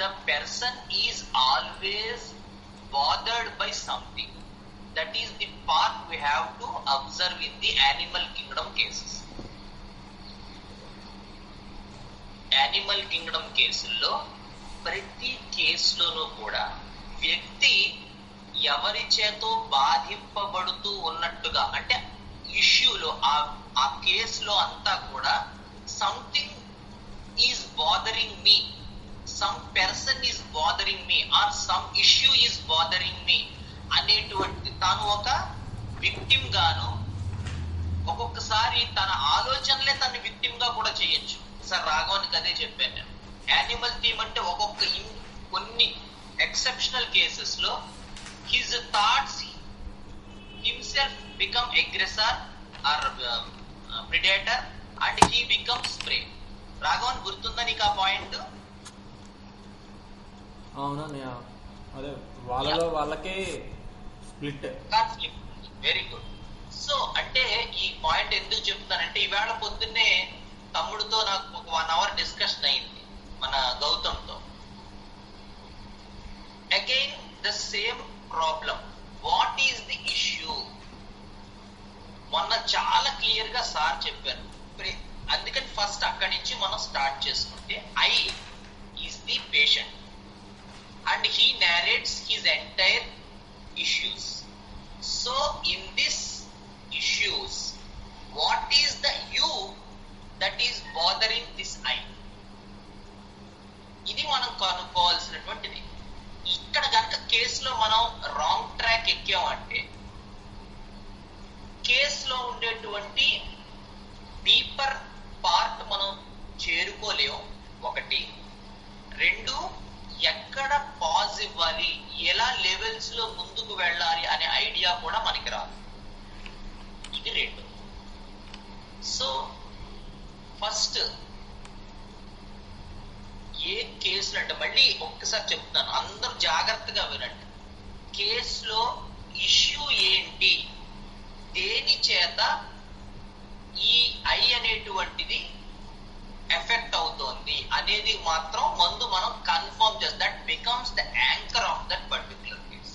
the person is always bothered by something. That is the part we have to observe in the animal kingdom cases. Animal kingdom కేసుల్లో ప్రతి కేసులోనూ కూడా వ్యక్తి ఎవరి చేతో బాధింపబడుతూ ఉన్నట్టుగా, అంటే ఇష్యూలో ఆ కేసులో అంతా కూడా something is bothering me, some person is bothering me or some issue is bothering me అనేటువంటి తాను ఒక విక్టిమ్ గాను, ఒక్కొక్కసారి తన ఆలోచనలే తన విక్టిమ్ గా కూడా చేయొచ్చు. సార్ రాఘవానికి అదే చెప్పాను నేను. యానిమల్ థీమ్ అంటే కొన్ని ఎక్సెప్షనల్ కేసెస్ లో his thoughts himself become aggressor or predator and he becomes prey. Raghavan గుర్తుందా నీకు ఆ పాయింట్? అవునా, అదే వాళ్ళలో వాళ్ళకే split conflict. Very good. So అంటే ఈ పాయింట్ ఎందుకు చెప్తానంటే, ఈవేళ పొద్దున్నే తమ్ముడితో నాకు ఒక 1 hour డిస్కషన్ అయింది మన గౌతమ్తో. Again the same problem, what is the issue? మొన్న చాలా క్లియర్ గా సార్ చెప్పారు. అందుకని ఫస్ట్ అక్కడి నుంచి మనం స్టార్ట్ చేసుకుంటే, I is the patient and he narrates his entire issues. So in this issues, what is the you that is bothering this I? ఇది మనం కనుక్కోవాల్సినటువంటిది. ఇక్కడ కనుక కేసులో మనం రాంగ్ ట్రాక్ ఎక్కామంటే కేసులో ఉండేటువంటి డీపర్ పార్ట్ మనం చేరుకోలేము. ఒకటి. రెండు, ఎక్కడ పాజ్ ఇవ్వాలి, ఎలా లెవెల్స్ లో ముందుకు వెళ్ళాలి అనే ఐడియా కూడా మనకి రాదు. ఇది రెండు. సో ఫస్ట్ ఏ కేసులు అంటే, మళ్ళీ ఒక్కసారి చెప్తాను, అందరూ జాగ్రత్తగా వినండి. కేసులో ఇష్యూ ఏంటి, దేని చేత ఈ ఐ అనేటువంటిది ఎఫెక్ట్ అవుతోంది అనేది మాత్రం ముందు మనం కన్ఫర్మ్ చేస్తాం. That becomes the anchor of that particular case.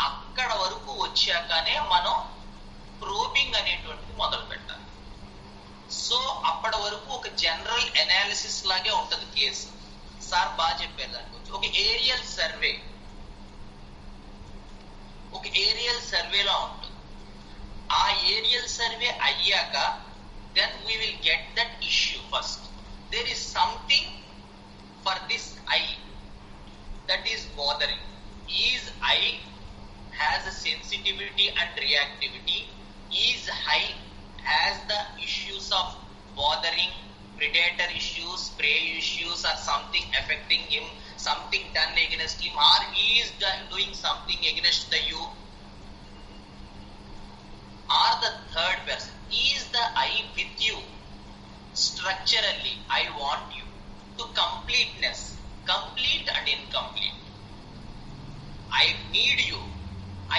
అక్కడ వరకు వచ్చాకనే మనం ప్రోబింగ్ అనేటువంటిది మొదలు పెట్టాలి. సో అప్పటి వరకు ఒక జనరల్ అనాలిసిస్ లాగే ఉంటది కేసు. సార్ బాగా చెప్పారు దాని గురించి. ఒక ఏరియల్ సర్వేలో ఉంటుంది. ఆ ఏరియల్ సర్వే అయ్యాక then we will get that issue first. There is something for this I that is bothering. Is I has a sensitivity and reactivity? Is I has the issues of bothering, predator issues, prey issues, or something affecting him, something done against him, or he is doing something against the you? Or the third person, is the I with you structurally? I want you to completeness, complete and incomplete. I need you,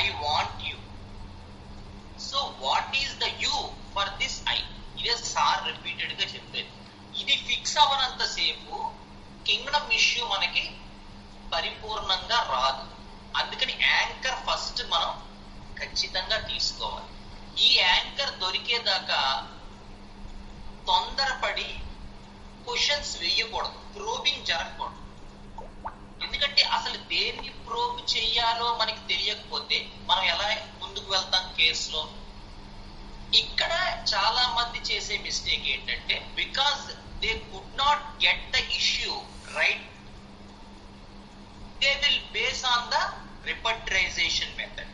I want you. So what is the you for this I? ఇదే sir repeated గా చెప్పేది. ఇది fix అవనంత సేపు Kingdom issue మనకి పరిపూర్ణంగా రాదు. అందుకని anchor first మనం ఖచ్చితంగా తీసుకోవాలి. ఈ యాంకర్ దొరికేదాకా తొందరపడి క్వశ్చన్స్ వేయకూడదు, ప్రోబింగ్ జరగకూడదు. ఎందుకంటే అసలు దేన్ని ప్రోబ్ చెయ్యాలో మనకి తెలియకపోతే మనం ఎలా ముందుకు వెళ్తాం కేసులో? ఇక్కడ చాలా మంది చేసే మిస్టేక్ ఏంటంటే, because they could not get the issue right, they will base on the repertorisation method.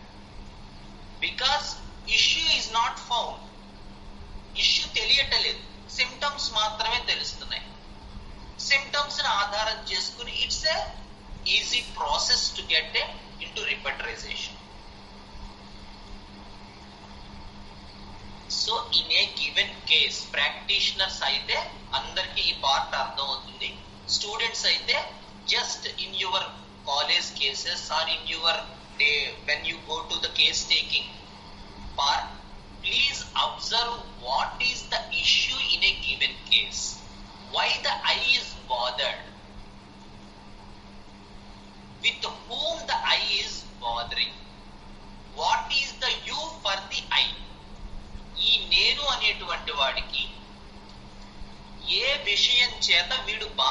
Because issue is not found, issue తెలియటలేదు, సిమ్టమ్స్ మాత్రమే తెలుస్తున్నాయి. సిమ్టమ్స్ ని ఆధారం చేసుకుని it's a easy process to get into repertorisation. So in a given case practitioners అయితే అందరికి ఈ part అర్థం అవుతుంది. స్టూడెంట్స్ అయితే just in your college cases or in your day when you go to the case taking part, please observe what is the issue in a given case, why the I is bothered,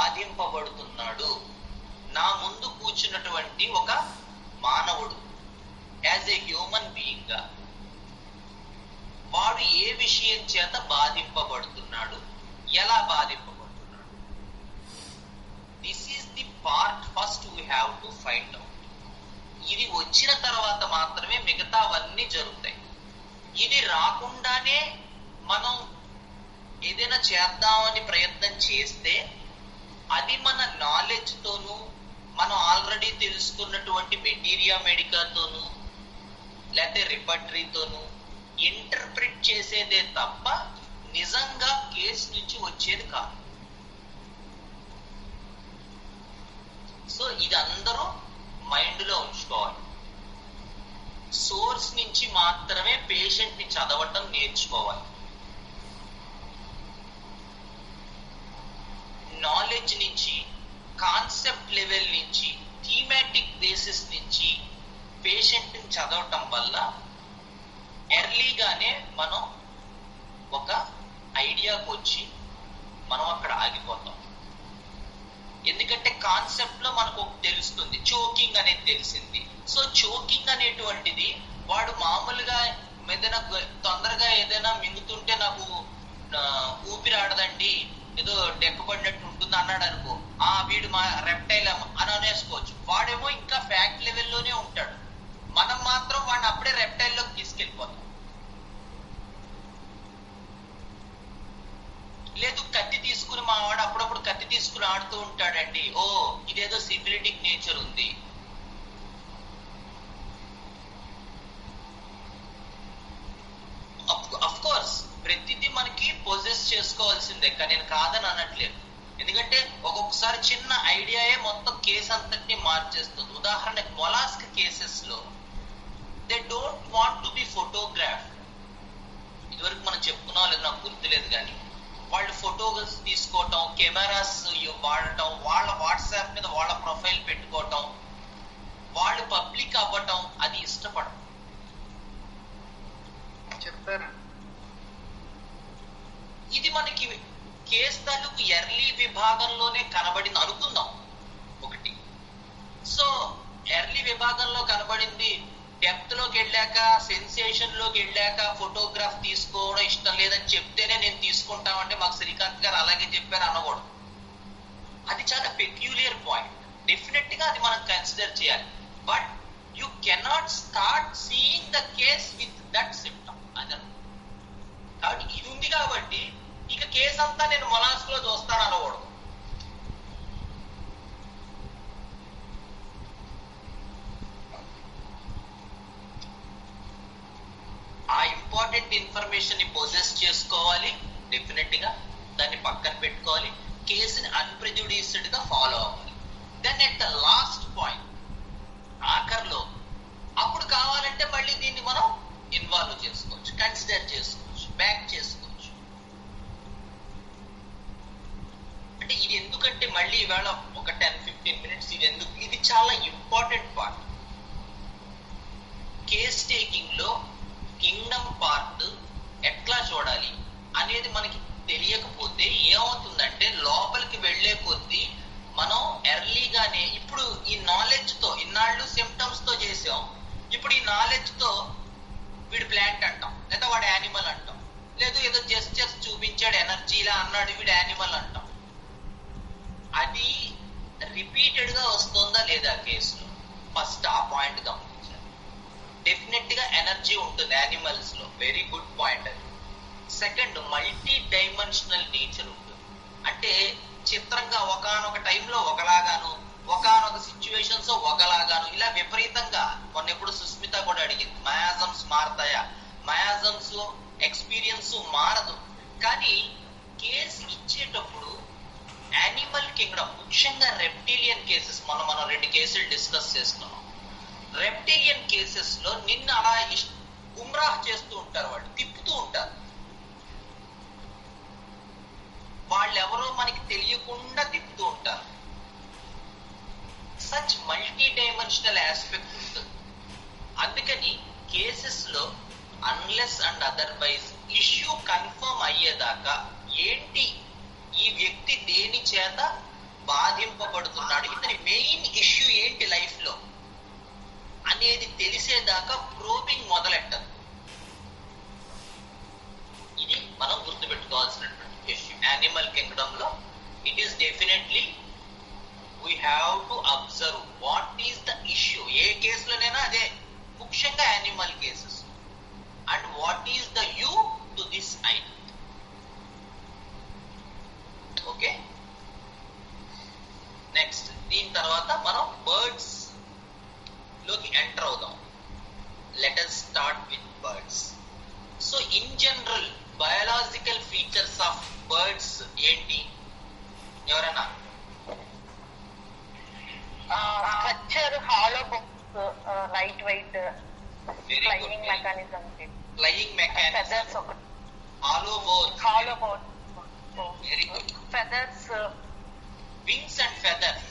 బాధింపబడుతున్నాడు. నా ముందు కూర్చున్నటువంటి ఒక మానవుడు as a human being గా వాడు ఏ విషయం చేత బాధింపబడుతున్నాడు, ఎలా బాధింపబడుతున్నాడు? This is the part first we have to find out. ఇది వచ్చిన తర్వాత మాత్రమే మిగతావన్నీ జరుగుతాయి. ఇది రాకుండానే మనం ఏదైనా చేద్దామని ప్రయత్నం చేస్తే అది మన నాలెడ్జ్ తోనూ మనం ఆల్రెడీ తెలుసుకున్నటువంటి మెటీరియా మెడికాతోనూ లేకపోతే రిపర్టరీతోనూ ఇంటర్ప్రిట్ చేసేదే తప్ప నిజంగా కేసు నుంచి వచ్చేది కాదు. సో ఇది అందరూ మైండ్ లో ఉంచుకోవాలి. సోర్స్ నుంచి మాత్రమే పేషెంట్ ని చదవటం నేర్చుకోవాలి. నాలెడ్జ్ నుంచి, కాన్సెప్ట్ లెవెల్ నుంచి, థీమాటిక్ బేసిస్ నుంచి పేషెంట్ ని చదవటం వల్ల ఎర్లీగానే మనం ఒక ఐడియాకి వచ్చి మనం అక్కడ ఆగిపోతాం. ఎందుకంటే కాన్సెప్ట్ లో మనకు తెలుస్తుంది, చోకింగ్ అనేది తెలిసింది. సో చోకింగ్ అనేటువంటిది వాడు మామూలుగా ఏదైనా తొందరగా ఏదైనా మింగుతుంటే నాకు ఊపిరాడదండి, ఏదో డెక్కబడినట్టు ఉంటుంది అన్నాడు అనుకో, వీడు మా రెప్టైల్ అని అనేసుకోవచ్చు. వాడేమో ఇంకా ఫ్యాక్ట్ లెవెల్లోనే ఉంటాడు, మనం మాత్రం వాడిని అప్పుడే రెప్టైల్లోకి తీసుకెళ్ళిపోతాం. లేదు కత్తి తీసుకుని మా వాడు అప్పుడప్పుడు కత్తి తీసుకుని ఆడుతూ ఉంటాడండి, ఇదేదో సిఫిలిటిక్ నేచర్ ఉంది. అఫ్ కోర్స్ ప్రతిదీ మనకి పొజెస్ చేసుకోవాల్సిందే, కానీ నేను కాదని అనట్లేదు. ఎందుకంటే ఒక్కొక్కసారి చిన్న ఐడియాయే మొత్తం కేసు అంతటినీ మార్చేస్తుంది. ఉదాహరణకి మొలాస్క్ కేసెస్ లో they don't want to B photograph. ఇదివరకు మనం చెప్పుకున్నాం లేదు నాకు గుర్తులేదు, కానీ వాళ్ళు ఫోటోస్ తీసుకోవటం, కెమెరాస్ వాడటం, వాళ్ళ వాట్సాప్ మీద వాళ్ళ ప్రొఫైల్ పెట్టుకోవటం, వాళ్ళు పబ్లిక్ అవ్వటం అది ఇష్టపడటం. చెప్తారా? ఇది మనకి కేసు తాలూకు ఎర్లీ విభాగంలోనే కనబడింది అనుకుందాం ఒకటి. సో ఎర్లీ విభాగంలో కనబడింది, డెప్త్ లోకి వెళ్ళాక, సెన్సేషన్ లోకి వెళ్ళాక ఫోటోగ్రాఫ్ తీసుకోవడం ఇష్టం లేదని చెప్తేనే నేను తీసుకుంటామంటే మాకు శ్రీకాంత్ గారు అలాగే చెప్పారు అనకూడదు. అది చాలా పెక్యులియర్ పాయింట్. డెఫినెట్ గా అది మనం కన్సిడర్ చేయాలి. But you cannot start seeing the case with that symptom. అదను కాబట్టి ఇది ఉంది కాబట్టి ఇక కేసు అంతా నేను మొలాస్క్ లో చూస్తాను అనకూడదు. ఆ ఇంపార్టెంట్ ఇన్ఫర్మేషన్ ని పొజెస్ చేసుకోవాలి, డెఫినెట్ గా దాన్ని పక్కన పెట్టుకోవాలి, కేసుని అన్ప్రెజుడిస్డ్ గా ఫాలో అవ్వాలి. Then at the last point, ఆఖర్లో అప్పుడు కావాలంటే మళ్ళీ దీన్ని మనం ఇన్వాల్వ్ చేసుకోవచ్చు, కన్సిడర్ చేసుకోవచ్చు, బ్యాక్ చేసుకోవచ్చు. అంటే ఇది ఎందుకంటే మళ్ళీ ఈవేళ ఒక 10-15 మినిట్స్ ఇది ఎందుకు, ఇది చాలా ఇంపార్టెంట్ పార్ట్. కేస్ టేకింగ్ లో కింగ్డమ్ పార్ట్ ఎట్లా చూడాలి అనేది మనకి తెలియకపోతే ఏమవుతుందంటే లోపలికి వెళ్లే కొద్దీ మనం ఎర్లీగానే ఇప్పుడు ఈ నాలెడ్జ్ తో ఇన్నాళ్ళు సిమ్టమ్స్ తో చేసాం, ఇప్పుడు ఈ నాలెడ్జ్ తో వీడు ప్లాంట్ అంటాం, లేదా వాడు యానిమల్ అంటాం, లేదు ఏదో జెస్చర్స్ చూపించాడు ఎనర్జీలా అన్నాడు వీడు యానిమల్ అంటాం. అది రిపీటెడ్ గా వస్తుందా లేదా కేసులో, ఫస్ట్ ఆ పాయింట్ గమనించాలి. డెఫినెట్ గా ఎనర్జీ ఉంటుంది యానిమల్స్ లో, వెరీ గుడ్ పాయింట్ అది. సెకండ్, మల్టీ డైమెన్షనల్ నేచర్ ఉంటుంది. అంటే చిత్రంగా ఒకానొక టైంలో ఒకలాగాను, ఒకానొక సిచ్యువేషన్స్ ఒకలాగాను, ఇలా విపరీతంగా. మొన్న ఎప్పుడు సుస్మిత కూడా అడిగింది, మయాజమ్స్ మారతాయా? మయాజమ్స్ ఎక్స్పీరియన్స్ మారదు, కానీ కేసు ఇచ్చేటప్పుడు యానిమల్ కింగ్డమ్, ముఖ్యంగా రెప్టీలియన్ కేసెస్, మనం 2 కేసులు డిస్కస్ చేస్తున్నాం. రెప్టీలియన్ కేసెస్ లో నిన్ను అలా గుమ్రాహ్ చేస్తూ ఉంటారు, వాళ్ళు తిప్పుతూ ఉంటారు. వాళ్ళెవరో మనకి తెలియకుండా తిప్పుతూ ఉంటారు. సచ్ మల్టీ డైమెన్షనల్ ఆస్పెక్ట్ ఉంటుంది. అందుకని కేసెస్ లో unless and otherwise issue confirm అయ్యేదాకా ఏంటి ఈ వ్యక్తి దేని చేత బాధింపబడుతున్నాడు, ఇతని మెయిన్ ఇష్యూ ఏంటి లైఫ్ లో అనేది తెలిసేదాకా ప్రోబింగ్ మొదలెట్టదు. ఇది మనం గుర్తుపెట్టుకోవాల్సినటువంటి ఇష్యూ. యానిమల్ కింగ్డమ్ లో it is definitely we have to observe what is the issue. ఏ కేసులోనైనా అదే, ముఖ్యంగా animal cases. And what is the you to this item. Okay, next దీని తర్వాత మనం బర్డ్స్ లోకి ఎంటర్ అవుదాం. Let us start with birds. So in general biological features of birds ఏంటి? ఎవరైనా? Structure, hollow bones, light weight, flying mechanism, flying mechanism, feathers, ఒకటి hollow bones, very good, feathers, wings and feathers.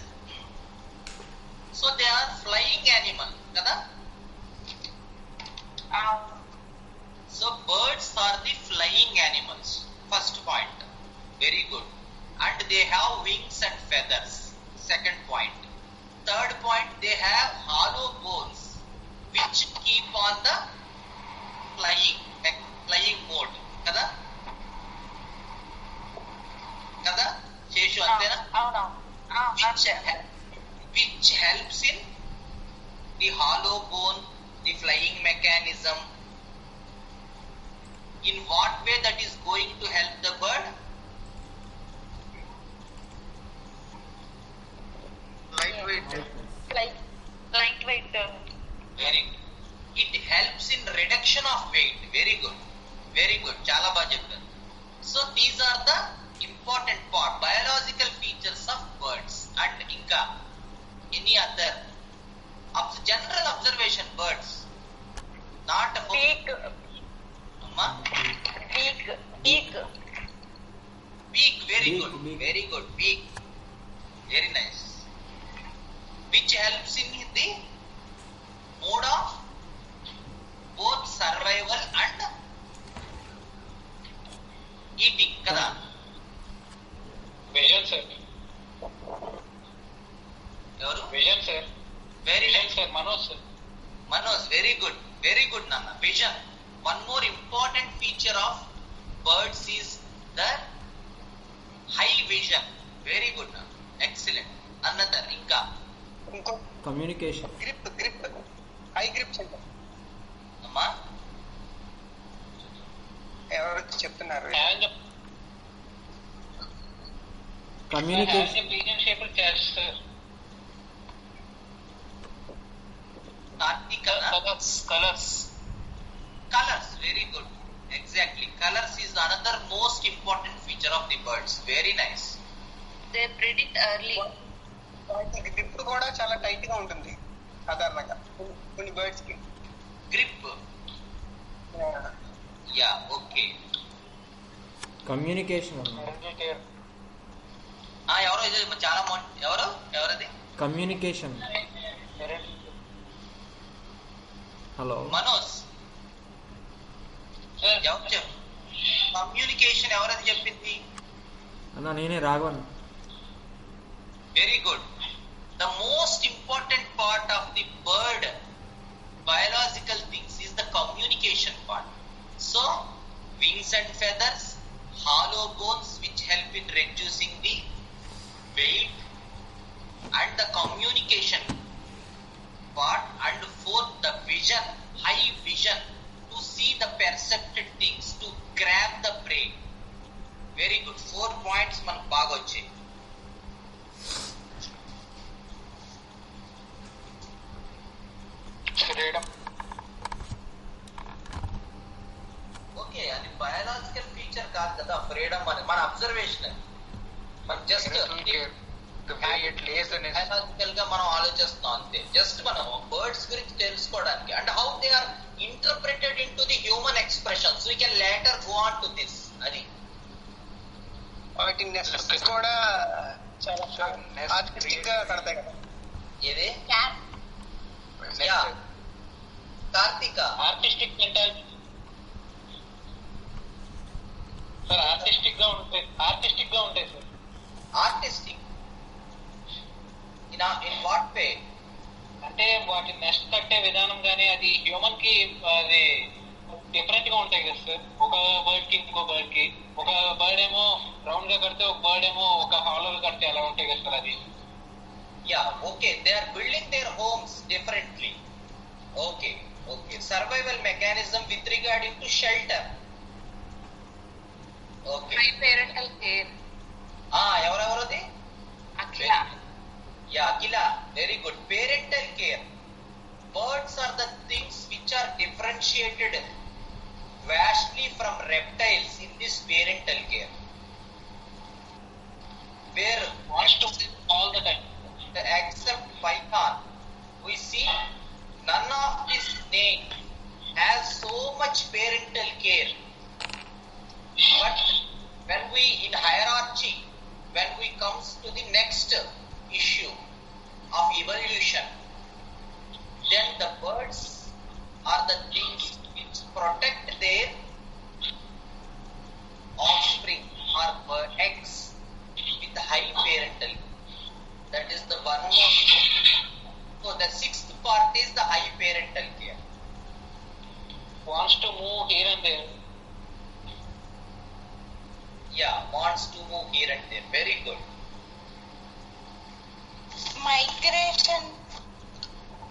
So they are flying animal kada. So birds are the flying animals, first point. Very good. And they have wings and feathers, second point. Third point, they have hollow bones which keep on the flying mode kada. Sheshu antena? Which helps in the hollow bone, the flying mechanism. In what way that is going to help the bird? lightweight. Very good. It helps in reduction of weight. Very good. Very good. Chala baga cheptaru. So these are the important part, biological features of birds. And inka any other general observation, birds not beak, amma beak, very good, very good, beak, very nice, which helps in the mode of both survival and eating kada. Vision, sir. Evaru? Vision, sir. Very Vision, nice. sir. Manoj, sir. Manoj, very good Nana. Vision. One more important feature of birds is the high vision. Very good Nana. Excellent. Another inka communication, grip high grip centre. amma ఎవరు చెప్తున్నారు? And communication, pigeon shaped chest, sir. colors, very good, exactly. Colors is another most important feature of the birds. Very nice. they predict early. Grip కూడా చాలా tight గా ఉంటుంది సాధారణంగా కొన్ని birds కి. Grip, yeah, okay. Communication అన్న, ఎవరో ఇది చాలా ఎవరది? కమ్యూనికేషన్. Hello Manoj, Sir. ఎవరు చెప్పు? కమ్యూనికేషన్ ఎవరది చెప్పింది? అన్న నేనే Raghavan. Very good. The most important part of the bird biological things is the communication part. So wings and feathers, hollow bones which help in reducing the weight, and the communication part, and fourth the vision, high vision to see the percepted things, to grab the prey. Very good. 4 points మనకు బాగా వచ్చాయి. Okay, అది biological feature కాదు కదా freedom అని, మన observation. మనం just biological గా మనం ఆలోచిస్తాం అంతే. జస్ట్ మనం బర్డ్స్ గురించి తెలుసుకోవడానికి, and how they are interpreted in to the human expressions. We can later go on to this. అది వాటి నెస్ట్ కూడా చాలా ఆర్టిస్టిక్ గా కడతాయి కదా. ఏది? Karthika, artistic mentality sir, artistic గా ఉంటాయి sir. Artistic in what way? అంటే వాటి నెస్ట్ కట్టే విధానం కానీ అది హ్యూమన్ కి అది డిఫరెంట్ గా ఉంటాయి కదా సార్. ఒక బర్డ్ కి ఇంకో బర్డ్ కి, ఒక బర్డ్ ఏమో రౌండ్ గా కడితే ఒక బర్డ్ ఏమో ఒక హాలో కడితే ఎలా ఉంటాయి కదా సార్ అది. Yeah, okay, they are building their homes differently. Okay, survival mechanism with regarding to shelter. Okay. High parental care. ఎవరెవరది? Akila. Yeah, Akila, very good. Parental care. Birds are the things which are differentiated vastly from reptiles in this parental care. Where Wants to all the time. except python, we see none of this snake has so much parental care. But when we in hierarchy, when we comes to the next issue of evolution, then the birds are the things which protect their offspring or eggs with high parental. That is the one most. So the sixth part is the high parental care. Wants to move here and there. Yeah, wants to move here and there. Very good. Migration.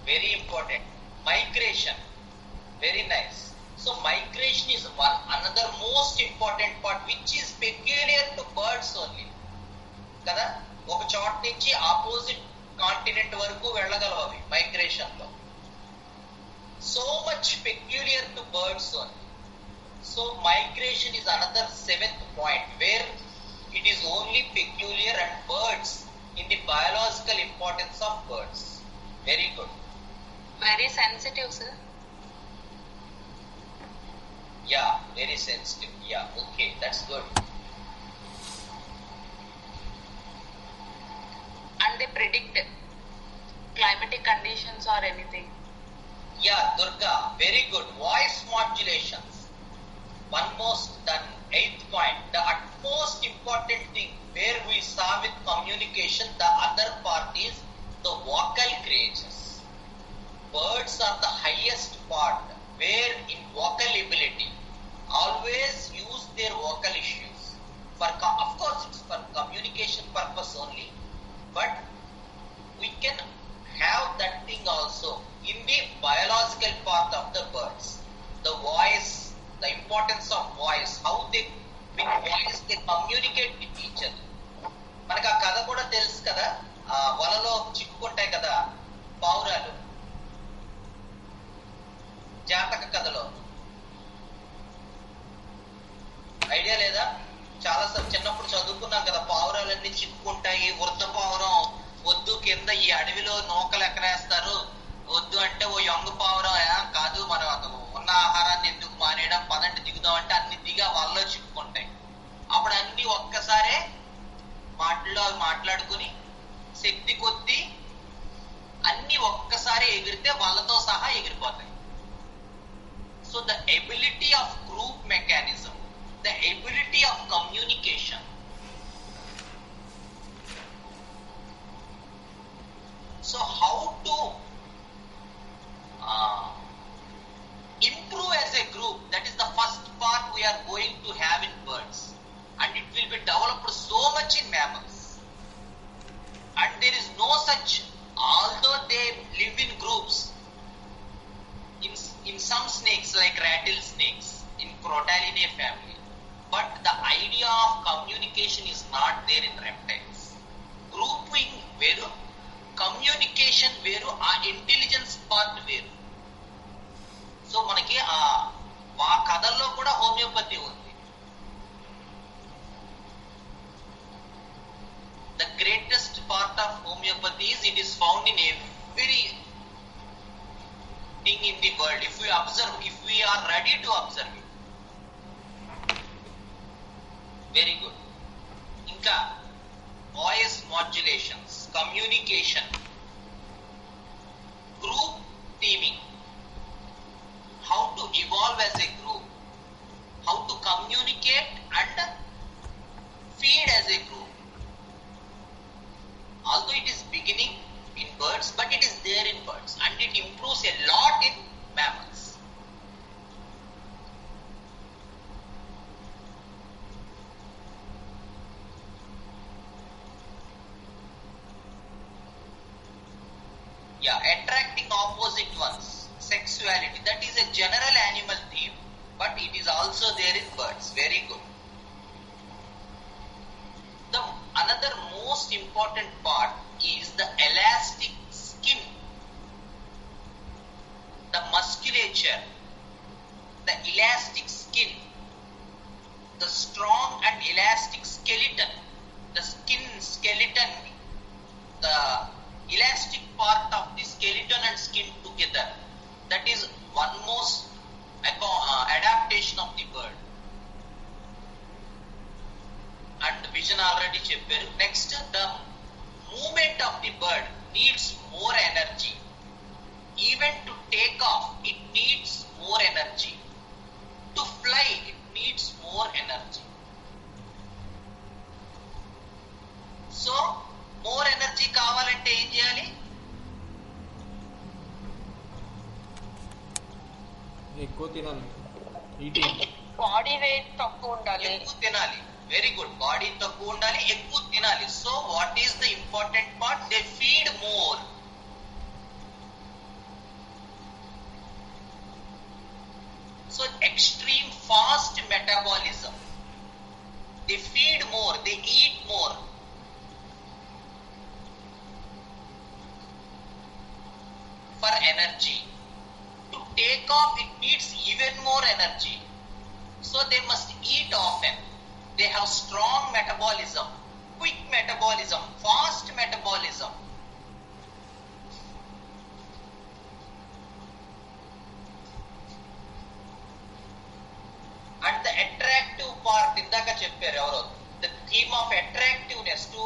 Very important. Migration. Very nice. So migration is another most important part which is peculiar to birds only. కదా ఒక చోట నుంచి opposite continent వరకు వెళ్ళగలవు అవి migration లో. So much peculiar to birds only. So migration is another seventh point where it is only peculiar and birds in the biological importance of birds. Very good. Very sensitive, sir. Yeah, very sensitive. Yeah, okay, that's good. And they predict climatic conditions or anything. Yeah, Durga, very good. Voice modulations. One most done. Eighth point. The utmost important thing where we saw with communication, the other part is the vocal creatures. Birds are the highest part where in vocal ability always use their vocal issues. Of course, it's for communication purpose only, but we can have that thing also in the biological part of the birds. The voice, the importance of voice, how they with voice they communicate with each other. మనకు ఆ కథ కూడా తెలుసు కదా, ఆ వలలో చిక్కుకుంటాయి కదా పావురాలు, జాతక కథలో. ఐడియా లేదా? చాలాసార్లు చిన్నప్పుడు చదువుకున్నాం కదా, పావురాలన్నీ చిక్కుకుంటాయి, వృద్ధ పావురం వద్దు కింద ఈ అడవిలో నూకలు ఎక్కడేస్తారు, వద్దు అంటే ఓ యంగు పావురం కాదు మనం ఉన్న ఆహారాన్ని ఎందుకు మానేయడం, పదండి దిగుదాం అంటే అన్ని దిగా వాళ్ళలో చిక్కుకుంటాయి. అప్పుడు అన్ని ఒక్కసారే మాట్లాడుకుని శక్తి కొద్దీ అన్ని ఒక్కసారి ఎగిరితే వాళ్ళతో సహా ఎగిరిపోతాయి. So the ability of group mechanism, the ability of communication. So how to improve as a group, that is the first part we are going to have in birds, and it will be developed so much in mammals. And there is no such, although they live in groups, in some snakes like rattlesnakes, in Crotalainae family, but the idea of communication is not there in reptiles. Grouping veru, communication veru, ఆ intelligence part వేరు. So మనకి ఆ కథల్లో కూడా homeopathy ఉంది. The greatest part of homeopathy is it is found in every thing in the world. If we observe, if we are ready to observe it. Very good. Inka voice modulations, communication, group teaming, how to evolve as a group, how to communicate and feed as a group. Although it is beginning, birds, but it is there in birds, and it improves a lot in mammals. Yeah, attracting opposite ones, sexuality, that is a general animal theme, but it is also there in birds. Very good. The another most important part is the elastic skin, the musculature, the elastic skin, the strong and elastic skeleton, the skin skeleton, the elastic part of the skeleton and skin together. That is one most adaptation of the bird. And vision already chepparu. Next, the movement of the bird needs more energy. Even to take off, it needs more energy. To fly, it needs more energy. So, more energy కావాలంటే ఏం చేయాలి? ఎక్కువ తినాలి. Eating. Body weight తక్కువ ఉండాలి. ఎక్కువ తినాలి. Very good. Body తక్కువ ఉండాలి, ఎక్కువ తినాలి. So what is the important part? They feed more. So extreme fast metabolism. They feed more, they eat more. For energy. To take off, it needs even more energy. So they must eat often. They have strong metabolism, quick metabolism, fast metabolism. And the attractive part, indaka chepparu evaro, the theme of attractiveness, to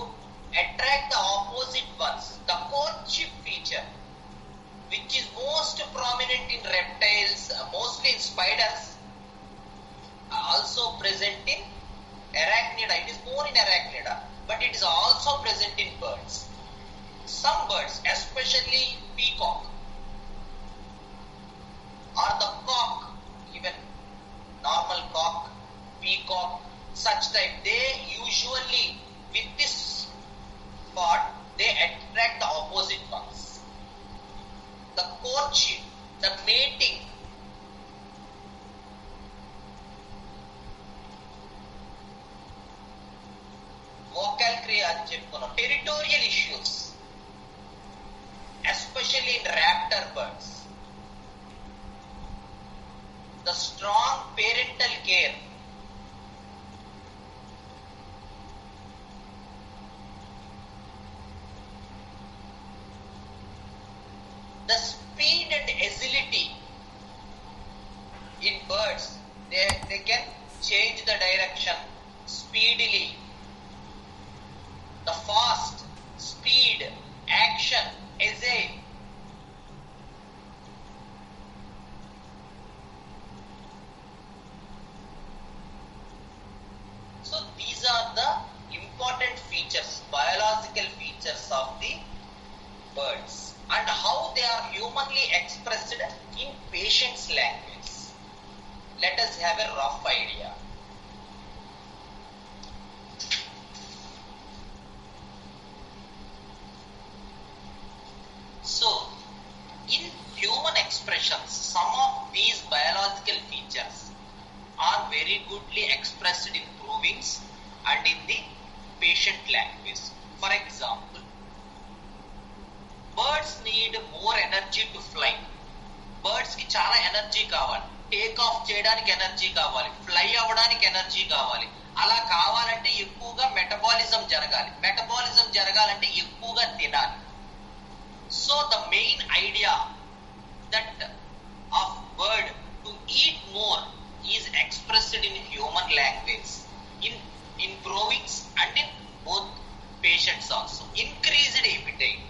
attract the opposite ones, the courtship feature, which is most prominent in reptiles, mostly in spiders, also present in arachnida. It is more in arachnida, but it is also present in birds. Some birds, especially peacock or the cock, even normal cock, peacock, such type, they usually, with this part, they attract the opposite ones. The courtship, the mating, vocal kriya అని చెప్పుకున్నాం. Territorial issues, especially in raptor birds. The strong parental care, the speed and agility in birds. They can change the direction speedily. The fast, speed, action, agile. So these are the important features, biological features of the birds, and how they are humanly expressed in patient's language. Let us have a rough idea. So, in human expressions, some of these biological features are very goodly expressed in provings and in the patient language. For example, birds need more energy to fly. Birds ki చాలా energy కావాలి. Take off చేయడానికి energy కావాలి, fly అవ్వడానికి energy కావాలి. అలా కావాలంటే ఎక్కువగా metabolism జరగాలి. మెటబాలిజం జరగాలంటే ఎక్కువగా తినాలి. So the main idea that of bird to eat more is expressed in human language, in provings and in both patients also. Increased appetite.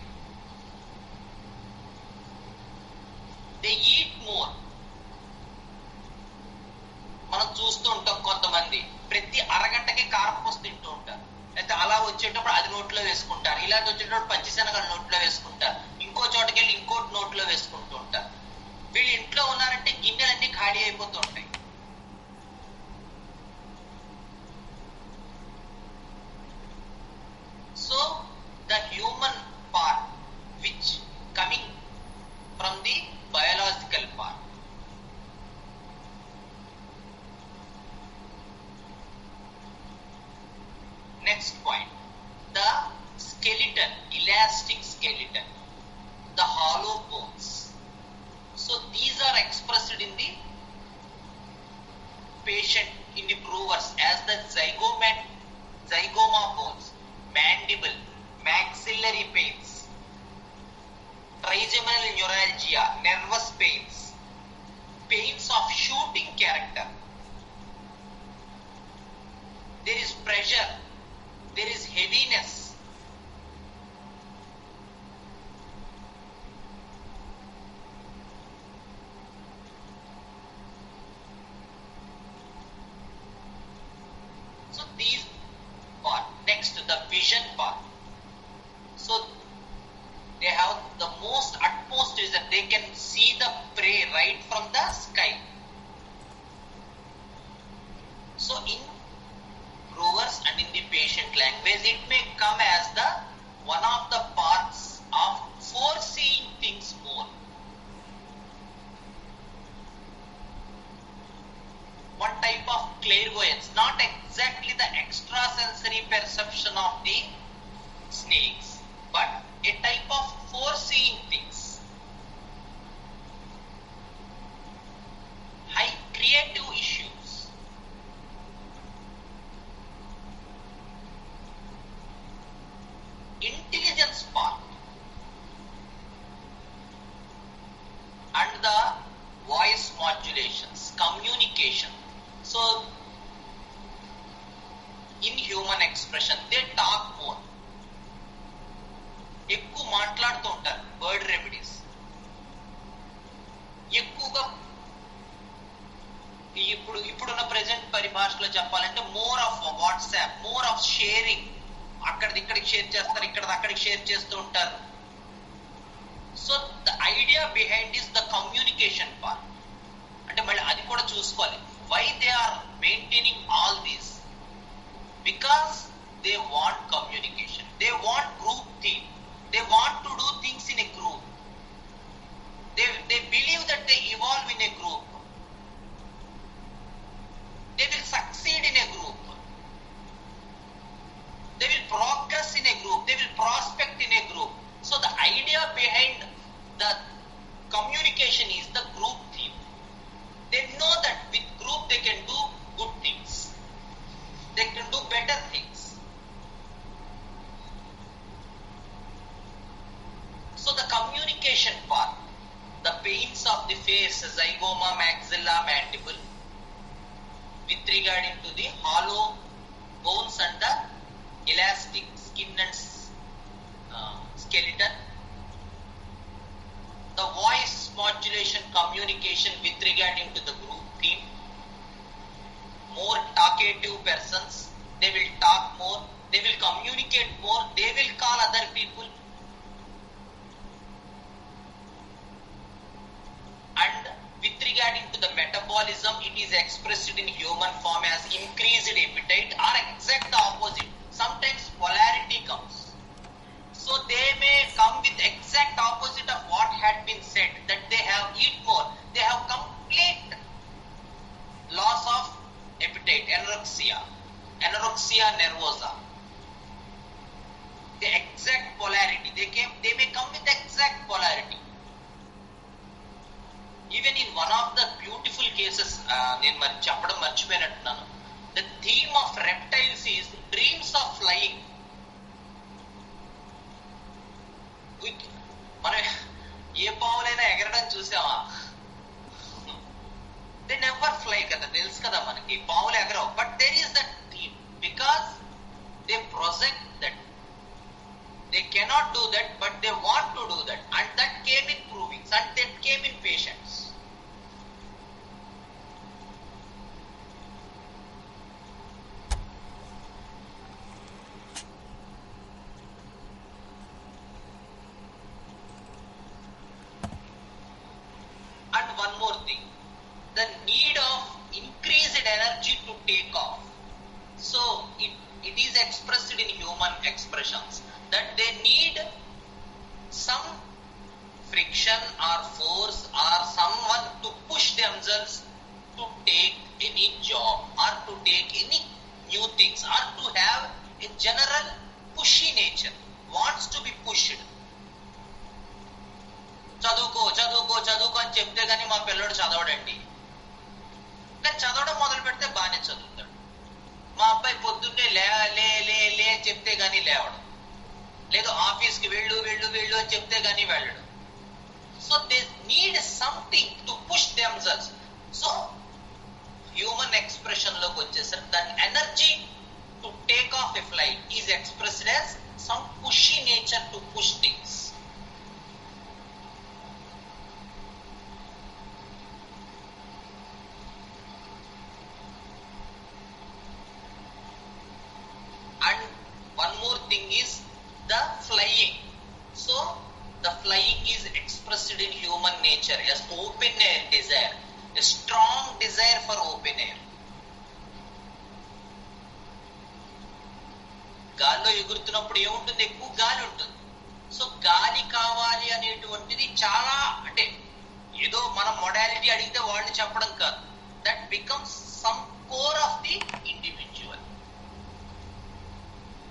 They eat more. మనం చూస్తూ ఉంటాం కొంతమంది ప్రతి అరగంటకి కారపూస తింటూ ఉంటారు. అయితే అలా వచ్చేటప్పుడు అది నోట్లో వేసుకుంటారు, ఇలా వచ్చేటప్పుడు పచ్చిశనగలు నోట్లో వేసుకుంటారు, ఇంకో చోటకి వెళ్ళి ఇంకోటి నోట్లో వేసుకుంటూ ఉంటారు. వీళ్ళు ఇంట్లో ఉన్నారంటే గిన్నెలన్నీ ఖాళీ అయిపోతూ ఉంటాయి. So the human part which coming from the biological part. Next point, the skeleton, elastic skeleton, the hollow bones. So these are expressed in the patient, in the provers as the zygoma bones, mandible, maxillary pains, trigeminal neuralgia, nervous pains, pains of shooting character. There is pressure, there is heaviness. So these part. Next, the vision part. So they have the utmost is that they can see the prey right from the sky. So in growers and in the patient language, it may come as the one of the parts of foreseeing things more. One type of clairvoyance, not exactly the extrasensory perception of the snakes, but a type of foreseeing things. High creative issues. Intelligence part. And the voice modulations, communication. So, in human expression, they talk more. ఎక్కువ మాట్లాడుతూ ఉంటారు. Bird remedies ఎక్కువగా ఇప్పుడున్న present పరిభాషలో చెప్పాలంటే more of WhatsApp, more of sharing. అక్కడిది ఇక్కడికి share చేస్తారు, ఇక్కడిది అక్కడికి షేర్ చేస్తూ ఉంటారు. So the idea behind is the communication part. అంటే మళ్ళీ అది కూడా చూసుకోవాలి. Why they are maintaining all these? Because they want communication, they want group theme. They want to do things in a group. They believe that they evolve in a group. They will succeed in a group. They will progress in a group. They will prospect in a group. So the idea behind the communication is the group theme. They know that with group they can do good things. They can do better things. So the communication part, the pains of the face, zygoma, maxilla, mandible, with regard to the hollow bones and the elastic skin and skeleton, the voice modulation communication with regard to the group theme, more talkative persons, they will talk more, they will communicate more, they will call other people. And with regard to the metabolism, it is expressed in human form as increased appetite or exact opposite. Sometimes polarity comes. So they may come with exact opposite of what had been said, that they have eat more. They have complete loss of appetite, anorexia nervosa. The exact polarity. They may come with exact polarity. Even in one of the beautiful cases, నేను మరి చెప్పడం మర్చిపోయినట్టున్నాను. The theme of reptiles is dreams of flying. మనం ఏ పావులైనా ఎగరడం చూసామా? They never fly కదా, తెలుసు కదా మనకి పావులు ఎగరవు. But there is that theme because they project that. They cannot do that, but they want to do that, and that came in provings, and that came in patients. the need of increased energy to take off. So it is expressed in human expressions that they need some friction or force or someone to push themselves to take any job or to take any new things or to have a general pushy nature, wants to be pushed. చదువుకో చదువుకో చదువుకో అని చెప్తే గానీ మా పిల్లడు చదవడండి. కానీ చదవడం మొదలు పెడితే బాగానే చదువుతాడు. మా అబ్బాయి పొద్దున్నే లే లే లే లే చెప్తే గానీ లేవడం, లేదు ఆఫీస్కి వెళ్ళు వెళ్ళు వెళ్ళు అని చెప్తే గానీ వెళ్ళడం. So they need something to push themselves. So human expression లోకి వచ్చేసరికి దాని energy to take off a flight is expressed as some pushy nature to push things. And one more thing is the flying. So the flying is expressed in human nature as open air desire, a strong desire for open air. గాల్లో ఎగురుతున్నప్పుడు ఏముంటుంది? ఎక్కువ గాలి ఉంటుంది. So గాలి కావాలి అనేటువంటిది చాలా, అంటే ఏదో మనం మొడాలిటీ అడిగితే వాళ్ళు చెప్పడం కాదు. That becomes some core of the individual.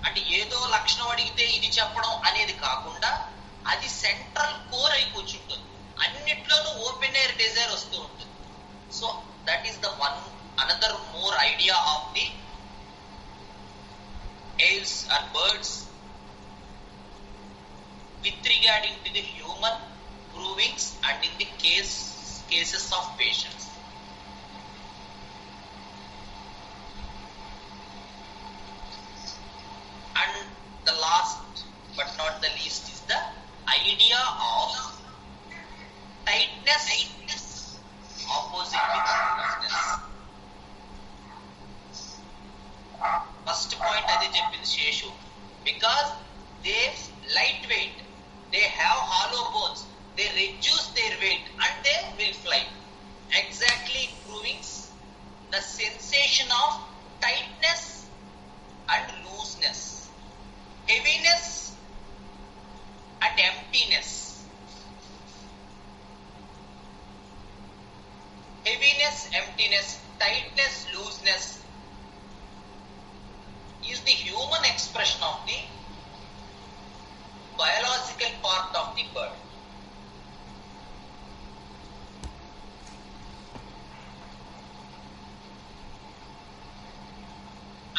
అంటే ఏదో లక్షణం అడిగితే ఇది చెప్పడం అనేది కాకుండా అది సెంట్రల్ కోర్ అయి కూర్చుంటుంది. అన్నిట్లోనూ ఓపెన్ ఎయిర్ డిజైర్ వస్తూ ఉంటుంది. So that is the one another more idea of the ales or birds with regarding to the human provings and in the cases of patients. And the last but not the least is the idea of tightness opposite with looseness. First point adi cheppindi Sheshu, because they light weight, they have hollow bones, they reduce their weight and they will fly, exactly proving the sensation of tightness and looseness, heaviness and emptiness. Heaviness, emptiness, tightness, looseness is the human expression of the biological part of the bird.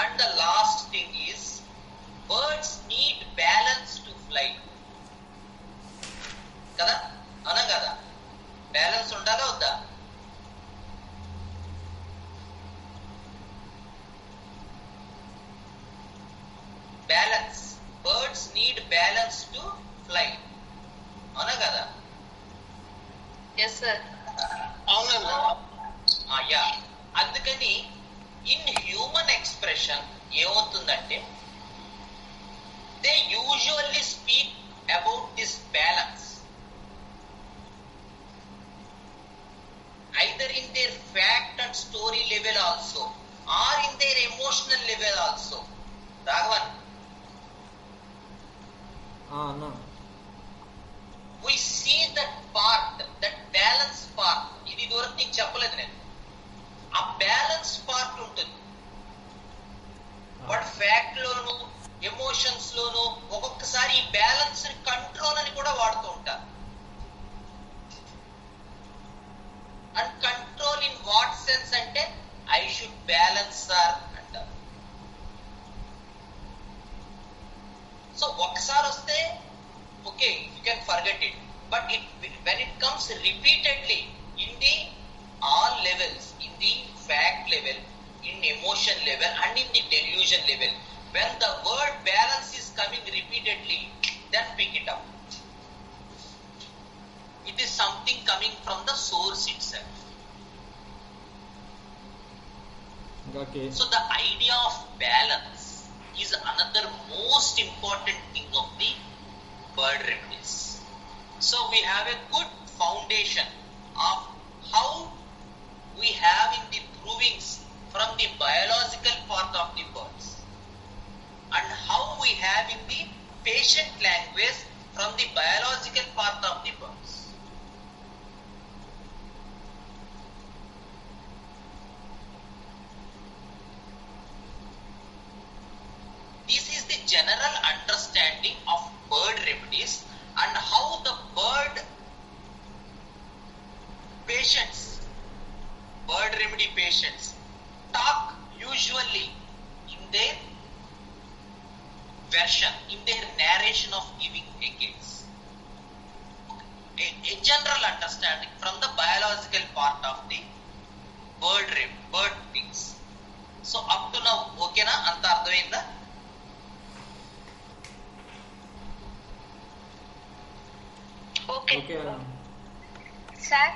And the last thing is, birds need balance to fly. Kada? Ana kada? Balance undala vada? Balance. Birds need balance to fly. Ana kada? Yes, sir. అవునండి. Yeah. అందుకని in human expression ఏమవుతుందంటే, they usually speak about this balance either in their fact and story level also or in their emotional level also. Raghavan, అన్నా we see that part, that balance part. ఇది దూరం నీకు చెప్పలేదు నేను. ఆ balance part ఉంటుంది. వాడు ఫ్యాక్ట్ లోను ఎమోషన్స్ లోను ఒక్కొక్కసారి ఈ బ్యాలెన్స్ కంట్రోల్ అని కూడా వాడుతూ ఉంటారు. And control in what sense అంటే ఐ షుడ్ బ్యాలెన్స్ సార్ అంటారు. సో ఒకసారి వస్తే okay, you can forget it. But when it comes repeatedly in the all levels, in the fact level, in emotion level and in the delusion level, when the word balance is coming repeatedly, then pick it up. It is something coming from the source itself. Okay. So the idea of balance is another most important thing of the bird remedies. So we have a good foundation of how we have in the provings from the biological part of the birds, and how we have in the patient language from the biological part of the birds. This is the general understanding of bird remedies and how the bird remedy patients talk usually in their version, in their narration of giving a case. A general understanding from the biological part of the bird things. So up to now, okay na? Anta ardhamainda? Okay. Okay, Anna. Sir,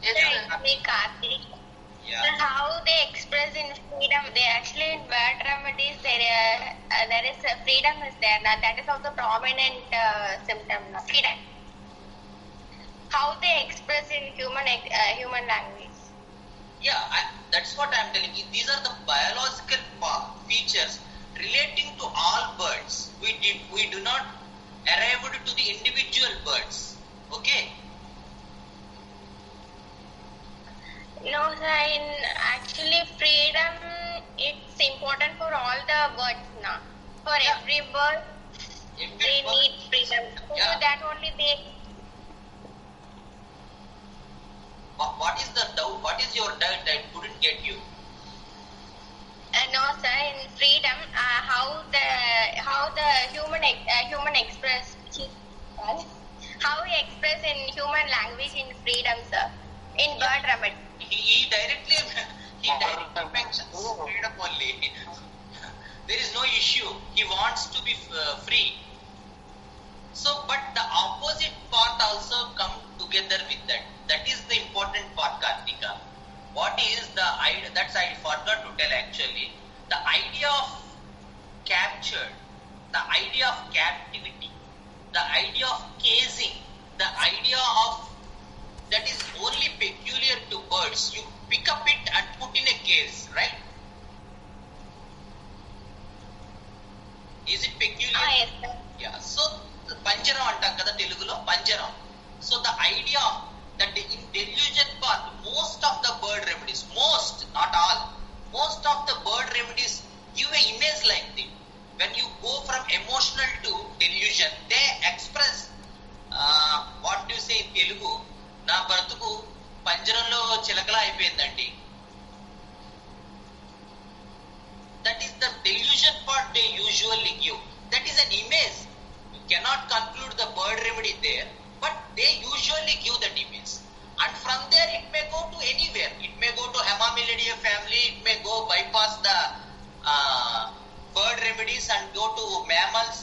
Yes, sir. me Karthik. Yeah. How they express in freedom? They actually in bird remedies there is freedom is there. Now that is also prominent symptom. Now. Freedom. How they express in human language? Yeah, that's what I'm telling you. These are the biological features relating to all birds. We do not arrive to the individual birds. Okay. No, sir. Actually, freedom it's important for all the birds now. For every bird, they need freedom. So Yeah. that only they. What is the doubt? What is your doubt? I couldn't get you. No, sir. In freedom, how the human express how we express in human language in freedom, sir. In bird remedy. He directly mentions freedom only. There is no issue. He wants to be free. So, but the opposite part also come together with that. That is the important part, Kartika. What is the idea? That's I forgot to tell actually. The idea of captured, the idea of captivity, the idea of casing, the idea of that is only peculiar to birds. You pick up it and put in a case, right? Is it peculiar? Yes, sir. Yeah. So panjaram antam kada Telugulo panjaram. So the idea of that in delusion part, most of the bird remedies, most, not all, most of the bird remedies give an image like this. When you go from emotional to delusion, they express what do you say in Telugu? నా బ్రతుకు పంజరంలో చిలకలా అయిపోయిందండి. That is the delusion part they usually give. That is an image. You cannot conclude the bird remedy there, but they usually give that image. And from there it may go to anywhere. It may go to Hemamelidae family, it may go bypass the bird remedies and go to mammals.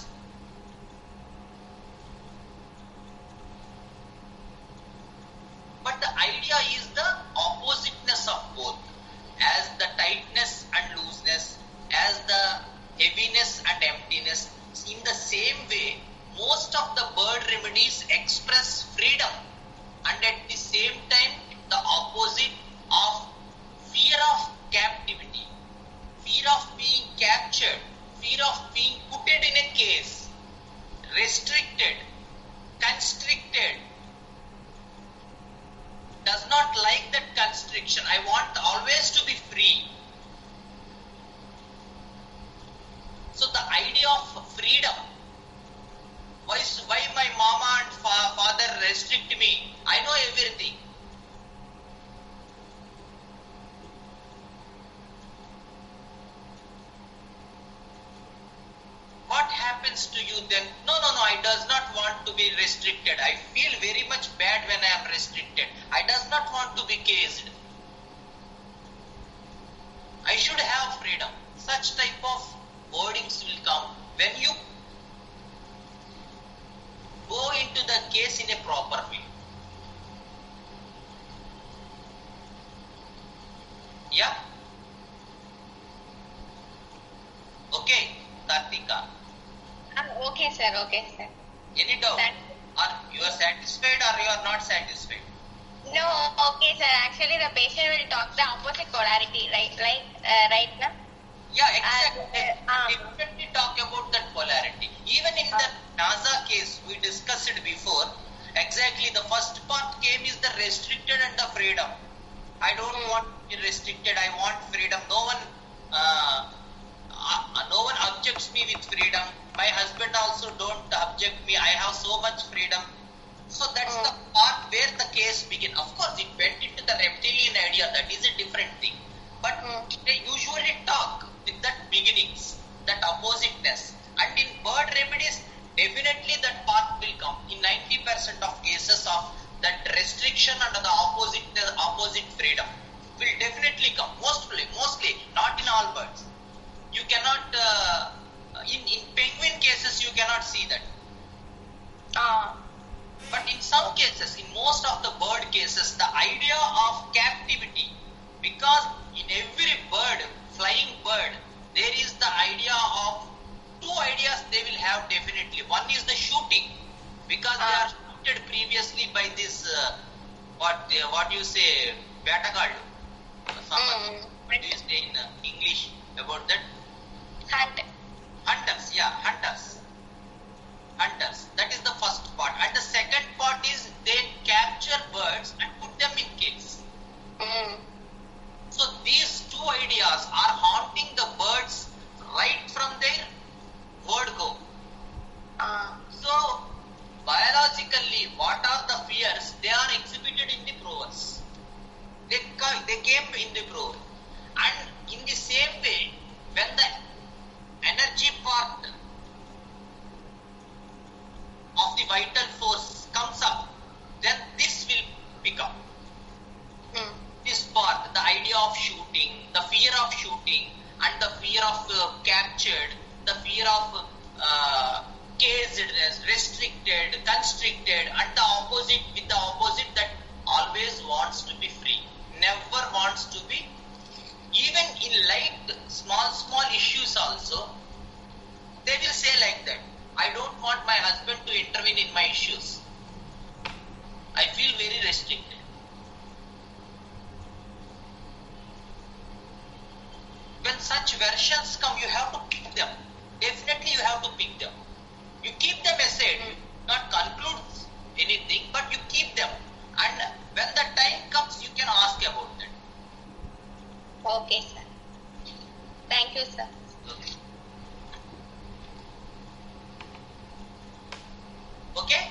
But the idea is the oppositeness of both. As the tightness and looseness, as the heaviness and emptiness. In the same way, most of the bird remedies express freedom and at the same time the opposite of fear of captivity, fear of being captured, fear of being put in a case, restricted, constricted. Does not like that constriction. I want always to be free. So the idea of freedom. Why my mama and father restrict me? I know everything. What happens to you then? No, I does not want to be restricted. I feel very much bad when I am restricted. I does not want to be caged. I should have freedom. Such type of wordings will come when you go into the case in a proper way. Yeah? Okay, Kartika. Okay, sir. Okay, sir. Any doubt? Are you are satisfied or you are not satisfied? No, okay, sir. Actually, the patient will talk the opposite polarity, right? Right now. Yeah, exactly. And, They definitely talk about that polarity. Even in the NASA case, we discussed it before. Exactly, the first part came is the restricted and the freedom. I don't want to be restricted. I want freedom. No one objects me with freedom. My husband also don't object me. I have so much freedom. So that's the part where the case began. Of course, it went into the reptilian idea. That is a different thing. But they usually talk with that beginnings, that oppositeness. And in bird remedies, definitely that part will come. In 90% of cases of that restriction and the opposite freedom will definitely come. Mostly, not in all birds. You cannot, in penguin cases, you cannot see that. But in some cases, in most of the bird cases, the idea of captivity, because in every bird, flying bird, there is the idea of two ideas they will have definitely. One is the shooting, because they are shooted previously by this, what you say, Batagadu. What do you say in English about that? Hunters, yeah, hunters. That is the first part. And the second part is they capture birds and put them in cages. So these two ideas are haunting the birds right from their word go. So biologically, what are the fears? They are exhibited in the provers. They came in the prover. And in the same way, when the energy part of the vital force comes up, then this will pick up. This part, the idea of shooting, the fear of shooting, and the fear of captured, the fear of casedness, restricted, constricted, and the opposite with the opposite that always wants to be free, never wants to be, even in light, small issues also, they will say like that. I don't want my husband to intervene in my issues. I feel very restricted. When such versions come, you have to pick them. Definitely you have to pick them. You keep them aside, not conclude anything, but you keep them. And when the time comes, you can ask about that. Okay, sir. Thank you, sir. Okay?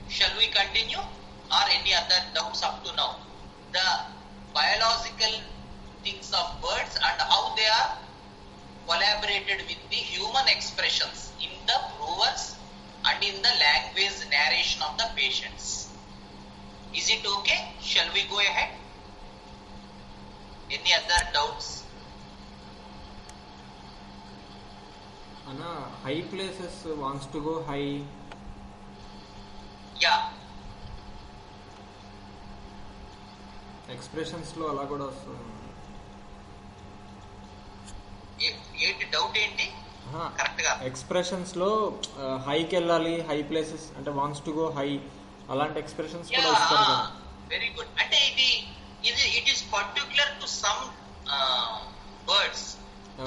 Shall we continue? Or any other doubts up to now? The biological things of birds and how they are collaborated with the human expressions in the provers and in the language narration of the patients. Is it okay? Shall we go ahead? Any other doubts? Anna, high places wants to go high. Yeah. Expressions లో అలా కూడా వస్తుంది. ఏంటి doubt ఏంటి? Correct గా expressions లో హైకి వెళ్ళాలి, హై ప్లేసెస్ అంటే వాంట్స్ టు గో హై, అలాంటి ఎక్స్ప్రెషన్స్ కూడా వస్తారు కదా. Very good. అంటే it is particular to some birds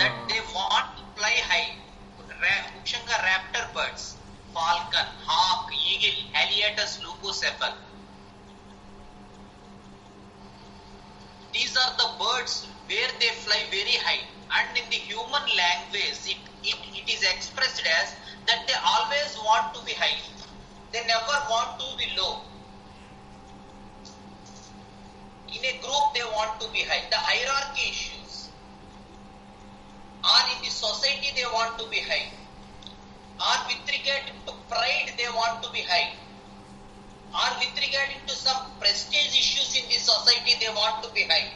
that they want to fly high. ముఖ్యంగా raptor birds, falcon, hawk, eagle, Haliaeetus, leucocephalus. These are the birds where they fly very high, and in the human language it is expressed as that they always want to be high. They never want to be low. In a group they want to be high. The hierarchy issues, or in the society they want to be high, or with regard to pride they want to be high, or with regard to some prestige issues in the society they want to be high.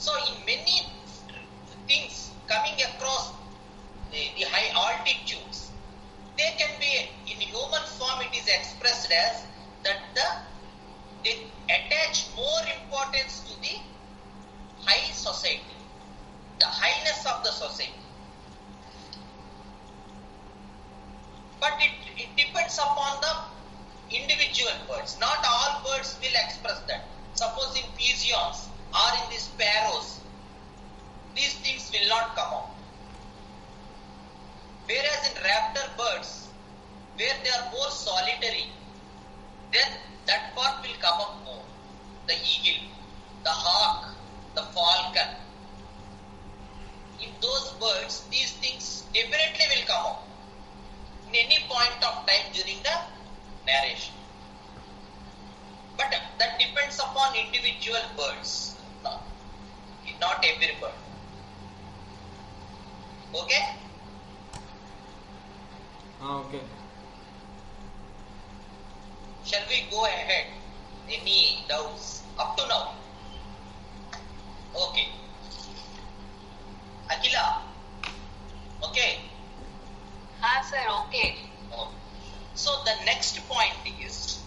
So in many things coming across the high altitudes, they can be in human form. It is expressed as that they attach more importance to the high society, the highness of the society. But it depends upon the individual birds. Not all birds will express that. Suppose in pigeons or in the sparrows, these things will not come out. Whereas in raptor birds, where they are more solitary, then that part will come up more. The eagle, the hawk, the falcon. In those birds, these things definitely will come out in any point of time during the narration. But that depends upon individual birds, not every bird. Okay? Okay. Shall we go ahead? Any doubts up to now? Okay. Akila? Okay. Sir, okay. So the next point is,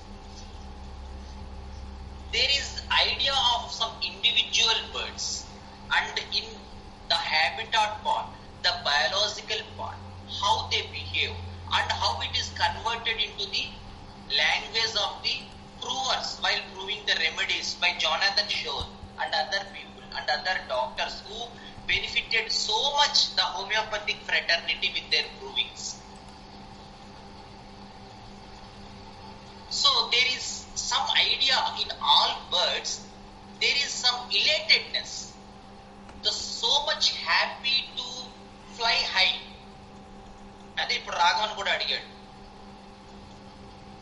there is idea of some individual birds, and in the habitat part, the biological part, how they behave and how it is converted into the language of the provers while proving the remedies by Jonathan Shore and other people and other doctors who benefited so much the homeopathic fraternity with their provings. So there is some idea in all birds, there is some elatedness, the so much happy to fly high. అదే ఇప్పుడు రాఘవన్ కూడా అడిగాడు.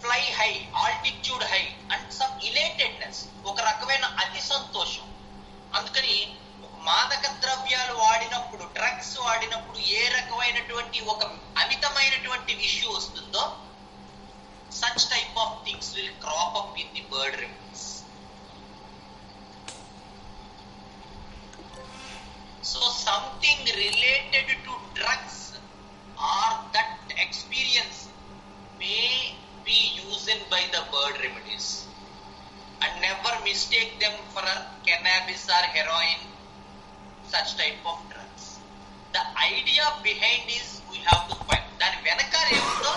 Fly high, altitude high and some elatedness, ఒక రకమైన అతి సంతోషం. అందుకని మాదక ద్రవ్యాలు వాడినప్పుడు, డ్రగ్స్ వాడినప్పుడు ఏ రకమైనటువంటి ఒక అమితమైనటువంటి ఇష్యూ వస్తుందో, such type of things will crop up in the bird remedies. So something related to drugs or that experience may be used by the bird remedies, and never mistake them for cannabis or heroin, such type of drugs. The idea behind is we have to find. దాని వెనకాల ఏముందో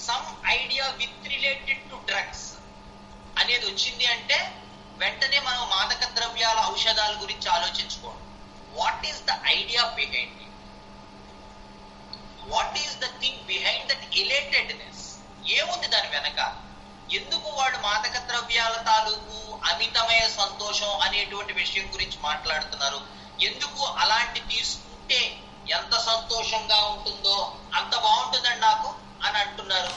some idea with related to drugs అనేది వచ్చింది అంటే వెంటనే మనం మాదక ద్రవ్యాల ఔషధాల గురించి ఆలోచించుకోండి. What is the idea behind it? What is the thing behind that elatedness? ఏముంది దాని వెనక? ఎందుకు వాడు మాదక ద్రవ్యాల తాలూకు అమితమైన సంతోషం అనేటువంటి విషయం గురించి మాట్లాడుతున్నారు? ఎందుకు అలాంటి తీసుకుంటే ఎంత సంతోషంగా ఉంటుందో అంత బాగుంటుందండి నాకు అని అంటున్నారు?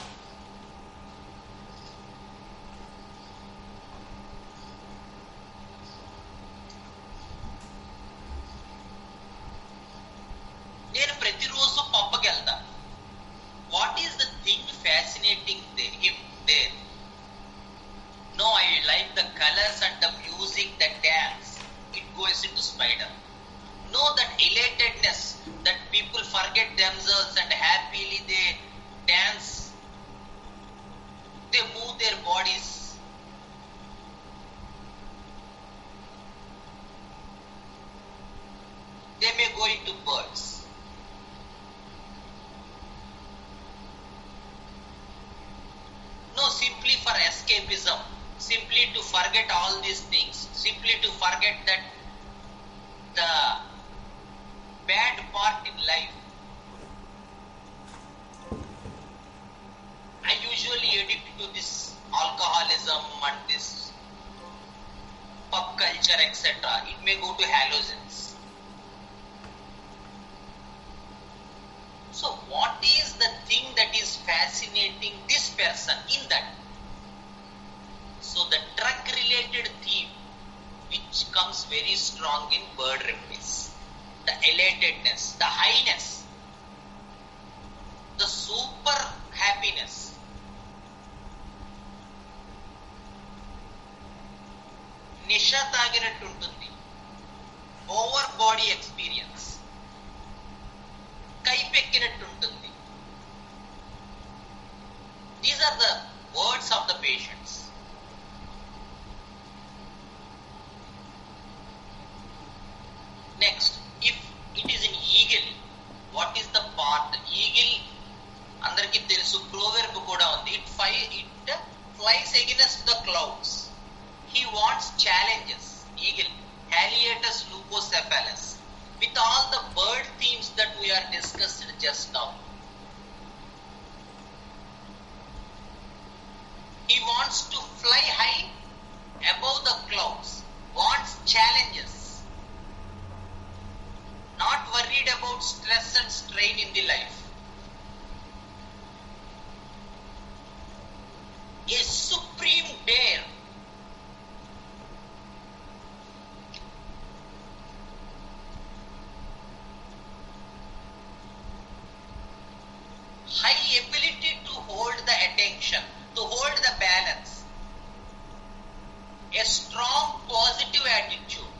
నేను ప్రతిరోజు పబ్బకి వెళ్తా. What is the thing fascinating him there? No, I like the colors and the music, the dance. It goes into spider. No, that elatedness, that people forget themselves and happily they dance. They move their bodies. They may go into birds. No, simply for escapism, simply to forget all these things, simply to forget that the bad part in life. I usually addict to this alcoholism and this pub culture, etc. It may go to hallucins. So what is the thing that is fascinating this person in that? So the drug related theme which comes very strong in bird remedies, the elatedness, the highness, the super happiness. నిషా తాగినట్టు ఉంటుంది, over body experience, కైపెక్కినట్టు ఉంటుంది. These are the words of the patients. Next, if it is an eagle, what is the part? Eagle, అందరికి తెలుసు, proverb కూడా ఉంది. It against the clouds. He wants challenges. Eagle, Haliatus leucocephalus, with all the bird themes that we are discussed just now. He wants to fly high above the clouds, wants challenges, not worried about stress and strain in the life. A supreme dare. High ability to hold the attention, to hold the balance. A strong positive attitude.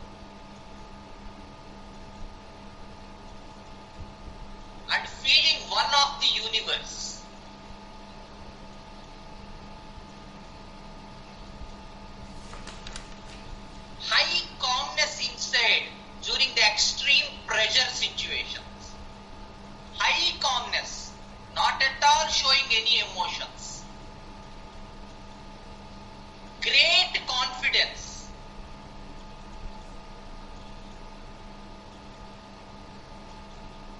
And feeling one of the universe. High calmness inside during the extreme pressure situations. High calmness, not at all showing any emotions. Great confidence.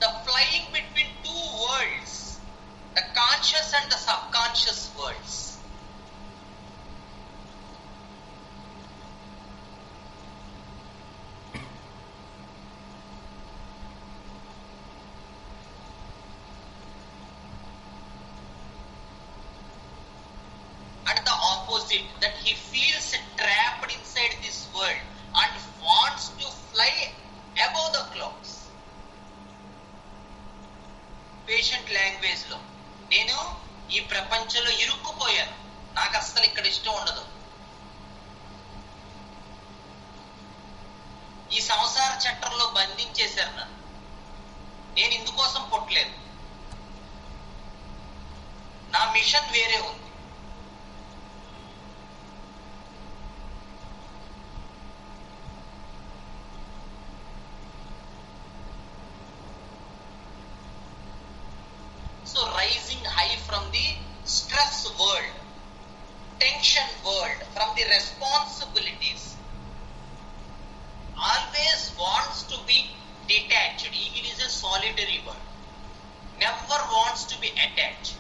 The flying between two worlds, the conscious and the subconscious worlds. And the opposite, that he feels trapped inside this world and wants to fly above the clouds. Patient language లో, నేను ఈ ప్రపంచంలో ఇరుక్కుపోయాను, నాకు అస్సలు ఇక్కడ ఇష్టం ఉండదు, ఈ సంసార చట్టంలో బంధించేశారు నన్ను, నేను ఇందుకోసం పుట్టలేదు, నా మిషన్ వేరే ఉంది. So rising high from the stress world, tension world, from the responsibilities, always wants to be detached. Eagle is a solitary bird, never wants to be attached.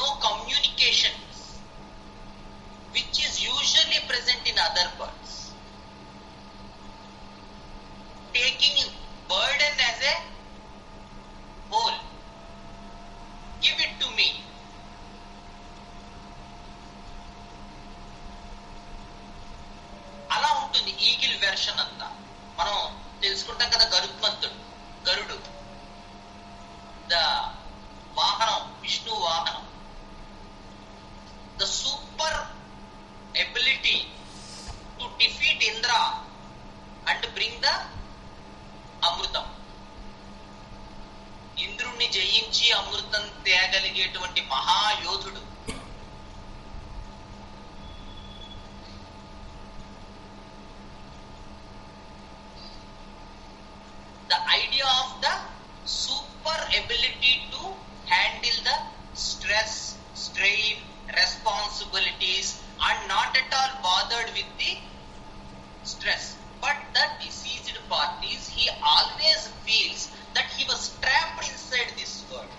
No communications, which is usually present in other birds. Taking burden as a whole. Give it to me. అలా ఉంటుంది eagle version అంతా. మనం తెలుసుకుంటాం కదా, గరుడు the వాహనం, విష్ణు వాహనం. The super ability to defeat Indra and bring the అమృతం. ఇంద్రుణ్ణి జయించి అమృతం తేగలిగేటువంటి మహాయోధుడు. The idea of the super ability to handle the stress, strain, responsibilities and not at all bothered with the stress. But the diseased part is he always feels that he was trapped inside this world.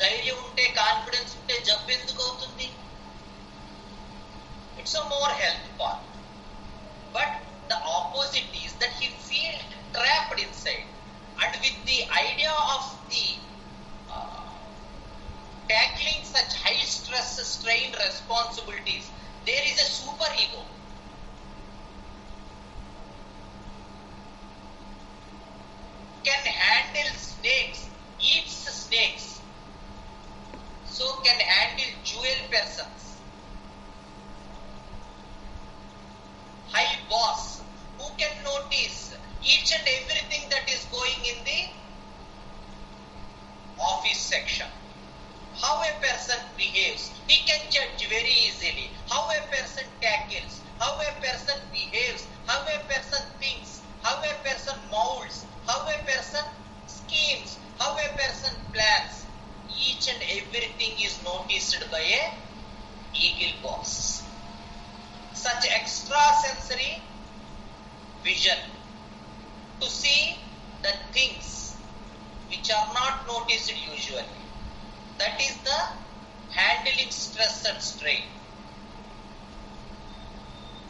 ధైర్యం ఉంటే, confidence ఉంటే జబ్బు ఎందుకు అవుతుంది? It's a more health part. But the opposite is that he feels trapped inside. And with the idea of the tackling such high stress, strain, responsibilities, there is a super ego. Can handle snakes, eats snakes. So can handle jewel persons. High boss who can notice each and everything that is going in the office section. How a person behaves, he can judge very easily. How a person tackles, how a person behaves, how a person thinks, how a person molds, how a person schemes, how a person plans. Each and everything is noticed by a eagle boss. Such extrasensory vision to see the things which are not noticed usually. That is the handling stress and strain.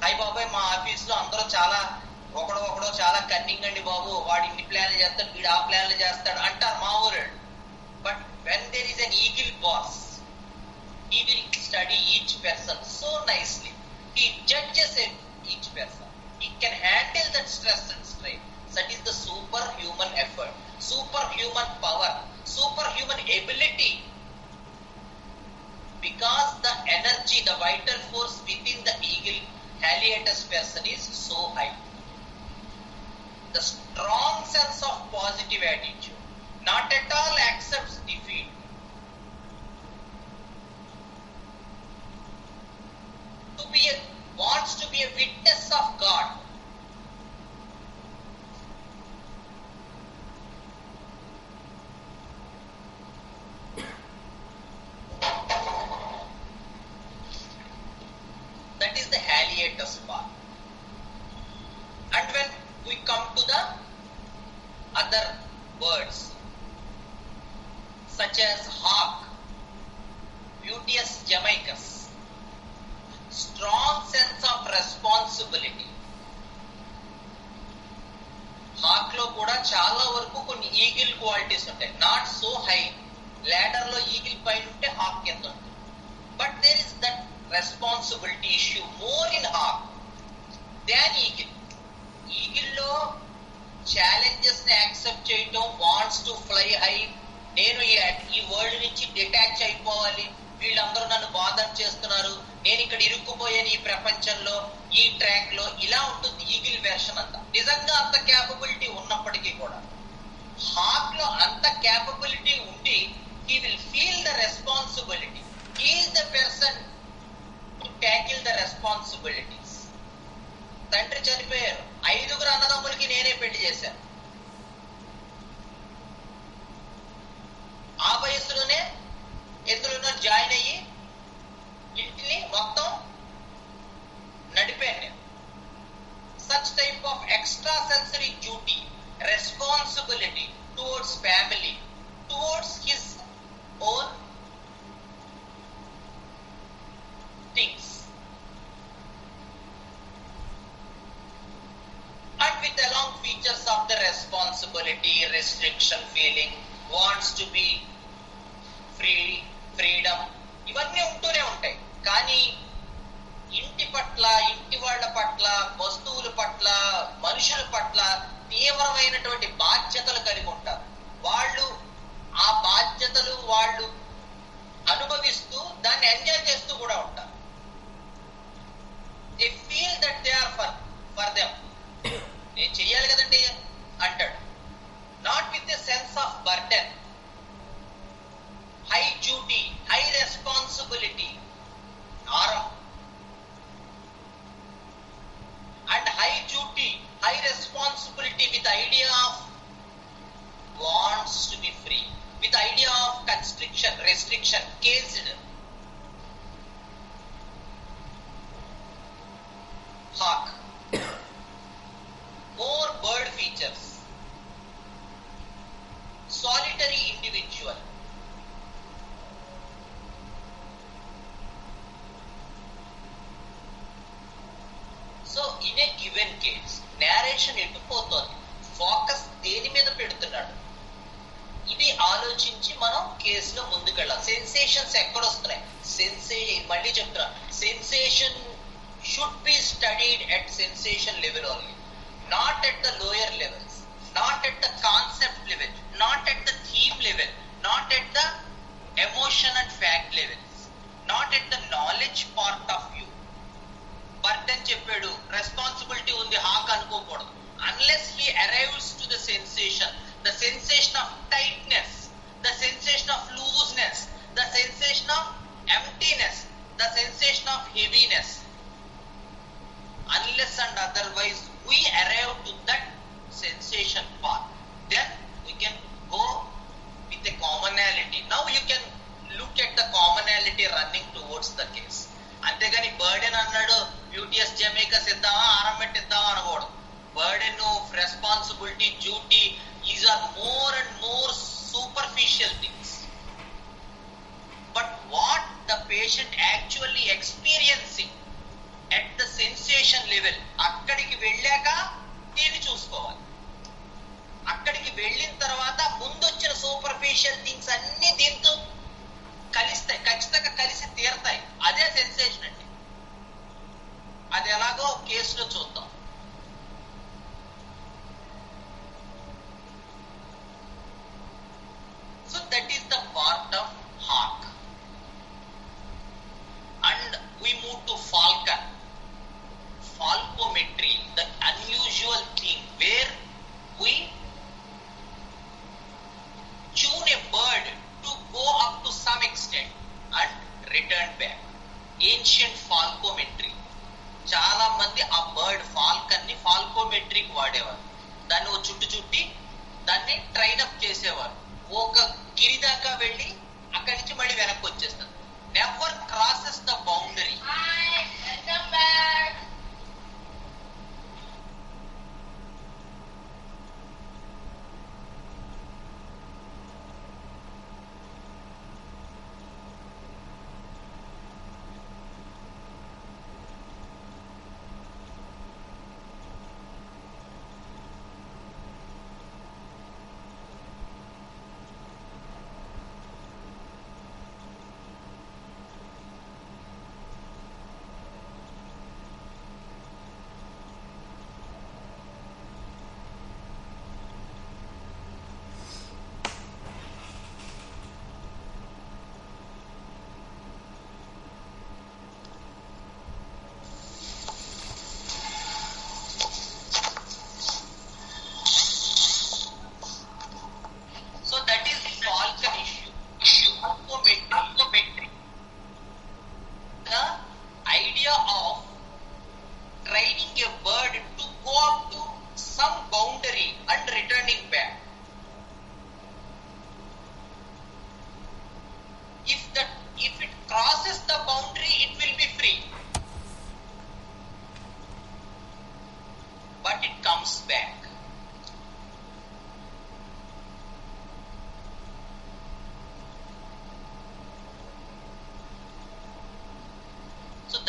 అయ్యి బాబాయ్ మా ఆఫీస్లో అందరూ చాలా ఒకడో చాలా cunning అండి బాబు, వాడు ఇన్ని ప్లాన్లు చేస్తాడు, వీడు ఆ ప్లాన్లు చేస్తాడు అంటారు మా ఊరు. But when there is an eagle boss, he will study each person so nicely. He judges each person. He can handle that stress and strain. That is the superhuman effort, superhuman power, superhuman ability. Because the energy, the vital force within the eagle Haliatus person is so high. The strong sense of positive attitude, not at all accepts defeat. Wants to be a witness of God. That is the Haliatus part. And when we come to the other words, such as hawk, Beauteous Jamaicus, strong sense of responsibility. Hawk లో కూడా చాలా వరకు కొన్ని eagle qualities ఉంటాయి. Not so high, ladder లో eagle పైన ఉంటే hawk కింద ఉంటుంది. But there is that responsibility issue more in hawk than eagle. Eagle లో ఛాలెంజెస్ ని యాక్సెప్ట్ చేయటం, వాంట్స్ టు ఫ్లై హై, నేను ఈ వరల్డ్ నుంచి డిటాచ్ అయిపోవాలి, వీళ్ళందరూ నన్ను బాధం చేస్తున్నారు, నేను ఇక్కడ ఇరుక్కుపోయాను ఈ ప్రపంచంలో, ఈ ట్రాక్ లో, ఇలా ఉంటుంది ఈగిల్ వెర్షన్ అంతా. నిజంగా అంత క్యాపబిలిటీ ఉన్నప్పటికీ కూడా హాక్ లో అంత క్యాపబిలిటీ ఉండి he will feel the responsibility. He is the person to tackle the responsibilities. తండ్రి చనిపోయారు, 5 అన్నదమ్ములకి నేనే పెళ్లి చేశాను. ఆ వయసులోనే ఎందులోనో జాయిన్ అయ్యి ఇంటిని మొత్తం నడిపాను నేను. Such type of extra sensory duty, responsibility towards family, towards his own things, and with along features of the responsibility, restriction feeling, wants to be freedom, ఇవన్నీ ఉంటూనే ఉంటాయి. కానీ ఇంటి పట్ల, ఇంటి వాళ్ళ పట్ల, వస్తువుల పట్ల, మనుషుల పట్ల తీవ్రమైనటువంటి బాధ్యతలు కలిగి ఉంటారు. వాళ్ళు ఆ బాధ్యతలు వాళ్ళు అనుభవిస్తూ దాన్ని ఎంజాయ్ చేస్తూ కూడా ఉంటారు. They feel that they are for them. నేను చెయ్యాలి కదండి అంటాడు. Not with a sense of burden. High duty, high responsibility, aram. And high duty, high responsibility with idea of wants to be free, with idea of constriction, restriction, caged. Hawk. More bird features. Solitary individual. So in a given case narration ఎటుపోతోంది, focus దేని మీద పెడుతున్నాడు, ఇది ఆలోచించి మనం కేసులో ముందుకెళ్ళాలి. Sensations ఎక్కడొస్తున్నాయి, మళ్ళీ చెప్తున్నా, sensation should be studied at sensation level only, not at the lower levels, not at the concept level, not at the theme level, not at the emotion and fact levels, not at the knowledge part of view. Burden చెప్పాడు, responsibility ఉంది, hack అనుకోకూడదు. Unless he arrives to the sensation of tightness, the sensation of looseness, the sensation of emptiness, the sensation of heaviness. Unless and otherwise we arrive to that sensation path, then we can go with a commonality. Now you can look at the commonality running towards the case. అంతేగాని burden అన్నాడు యూటీఎస్ జమేకస్ ఇద్దామా ఆర్ఎంఎట్ ఇద్దామా అనకూడదు. Burden, responsibility, duty, is are more and more superficial things. But what the patient actually experiencing at the sensation level, అక్కడికి వెళ్ళాక దీన్ని చూసుకోవాలి. అక్కడికి వెళ్ళిన తర్వాత ముందొచ్చిన సూపర్ఫిషియల్ థింగ్స్ అన్ని దీంతో కలిస్తాయి, ఖచ్చితంగా కలిసి తీరతాయి. అదే సెన్సేషన్ అండి. అది ఎలాగో కేసులో చూద్దాం. So that is the part of heart. And we move to falcon. Falcometry, the unusual thing where we tune a bird to go up to some extent and return back. Ancient falcometry. చాలా మంది ఆ bird Falcon ని ఫాల్కోమెట్రీకి వాడేవారు. దాన్ని ఓ చుట్టి దాన్ని train up చేసేవారు. ఒక గిరి దాకా వెళ్ళి అక్కడి నుంచి మళ్ళీ వెనక్కి వచ్చేస్తారు. Never crosses the boundary.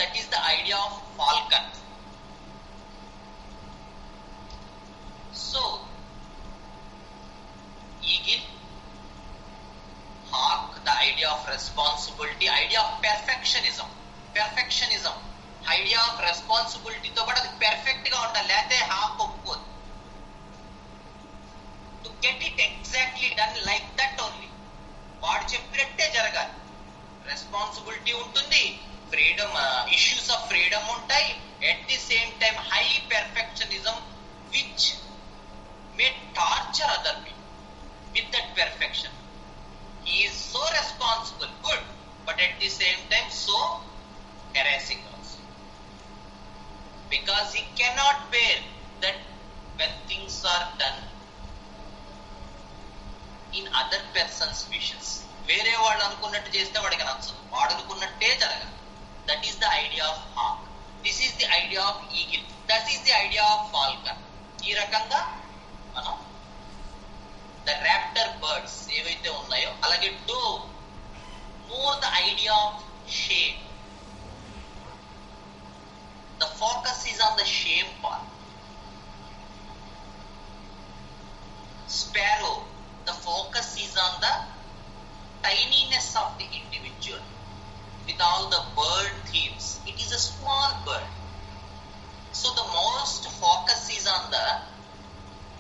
That is the idea of falcon. So, eagle, hawk, the idea of responsibility, idea of perfectionism. Idea of responsibility తో పాటు అది పెర్ఫెక్ట్ గా ఉండాలి, లేకపోతే హాక్ ఒప్పుకోదు. To get it exactly done like that only. వాడు చెప్పినట్టే జరగాలి. రెస్పాన్సిబిలిటీ ఉంటుంది, ఫ్రీడమ్, ఇష్యూస్ ఆఫ్ ఫ్రీడమ్ ఉంటాయి. At the same time high perfectionism which may torture other people with that perfection. He is so responsible, good, but at the same time so harassing also, because he cannot bear that when things are done in other person's wishes, వేరే వాళ్ళు అనుకున్నట్టు చేస్తే వాడికి నచ్చదు, వాడు అనుకున్నట్టే జరగాలి. That is the idea of hawk. This is the idea of eagle. That is the idea of falcon. ఈ రకంగా మనం ద ర్యాప్టర్ బర్డ్స్ ఏవైతే ఉన్నాయో, అలాగే do more the idea of shape. The focus is on the shape part. Sparrow, the focus is on the tininess of the individual. With all the bird themes, it is a small bird. So the most focus is on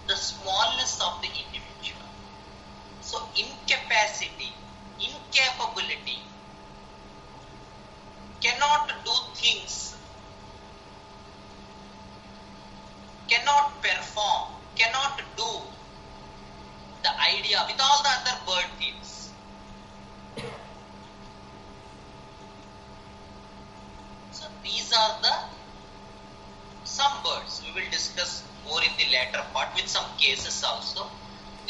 the smallness of the individual. So incapacity, incapability, cannot do things, cannot perform, cannot do the idea with all the other bird themes. So these are the some birds. We will discuss more in the later part with some cases also.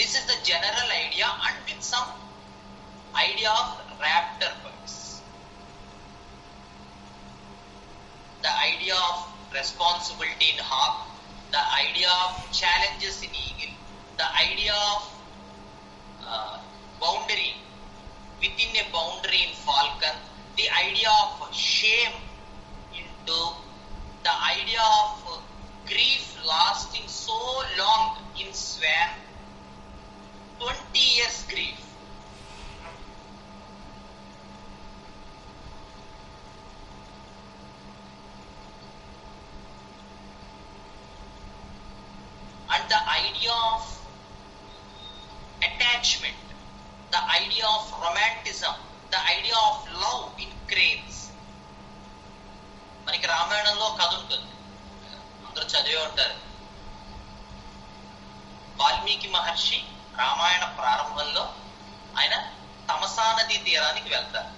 This is the general idea and with some idea of raptor birds. idea of responsibility in hawk, the idea of challenges in eagle, the idea of boundary within a boundary in falcon, the idea of shame into the idea of grief lasting so long in swan, 20 years grief. And the idea of attachment, the idea of romanticism, the idea of love in cranes. మనకి రామాయణంలో కథ ఉంటుంది, అందరూ చదివే ఉంటారు. వాల్మీకి మహర్షి రామాయణ ప్రారంభంలో ఆయన తమసా నది తీరానికి వెళ్తారు.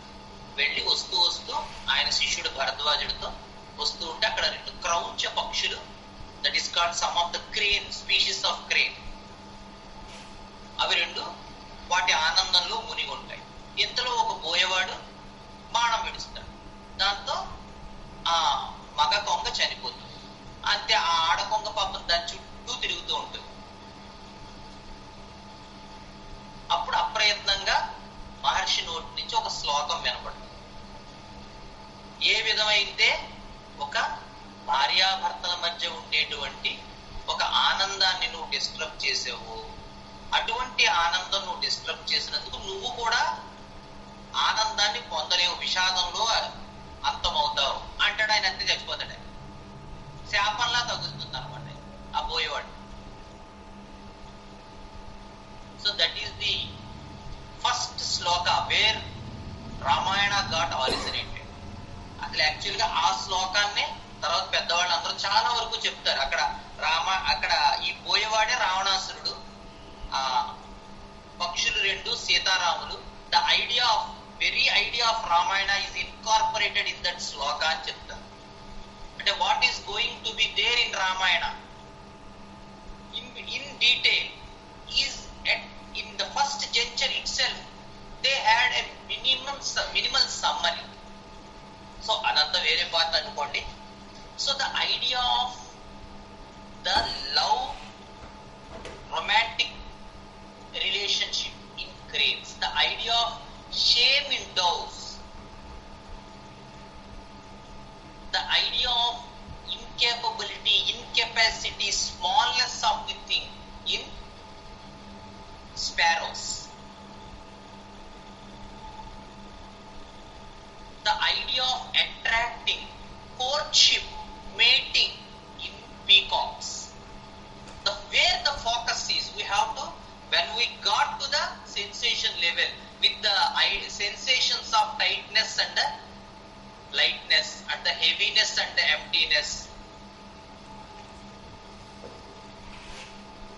వెళ్ళి వస్తూ వస్తూ ఆయన శిష్యుడు భరద్వాజుడితో వస్తూ ఉంటే అక్కడ 2 క్రౌంచ పక్షులు, that is called some of the crane species of crane, అవి 2 వాటి ఆనందంలో మునిగి ఉంటాయి. ఇంతలో ఒక బోయవాడు బాణం విడుస్తాడు, దాంతో ఆ మగ కొంగ చనిపోతుంది. అంతే, ఆ ఆడ కొంగ పాపం దాని చుట్టూ తిరుగుతూ ఉంటుంది. అప్పుడు అప్రయత్నంగా మహర్షి నోటి నుంచి ఒక శ్లోకం వినపడుతుంది. ఏ విధమైతే ఒక భార్యాభర్తల మధ్య ఉండేటువంటి ఒక ఆనందాన్ని నువ్వు డిస్టర్బ్ చేసావు, అటువంటి ఆనందం నువ్వు డిస్టర్బ్ చేసినందుకు నువ్వు కూడా ఆనందాన్ని పొందలేవు, విషాదంలో అంతమవుతావు అంటాడు. ఆయన అంతే చచ్చిపోతాడు. శాపంలా తగులుతుంది అనమాట ఆ పోయేవాడు. So that is the first shloka where Ramayana got originated. అసలు యాక్చువల్ గా ఆ శ్లోకాన్ని తర్వాత పెద్దవాళ్ళు అందరూ చాలా వరకు చెప్తారు. అక్కడ ఈ పోయేవాడే రావణాసురుడు, ఆ పక్షులు 2 సీతారాములు. The idea of very idea of Ramayana is incorporated in that shloka అని చెప్తారు. అంటే what is going to be there in Ramayana in detail is in the first junction itself they had a minimal summary. So అదంతా వేరే part అనుకోండి. So the idea of the love romantic relationship in cranes, the idea of shame in doves, the idea of incapability, incapacity, smallness of the thing in sparrows, the idea of attracting, courtship, mating in peacocks. Where the focus is, we have to, when we got to the sensation level with the sensations of tightness and the lightness and the heaviness and the emptiness,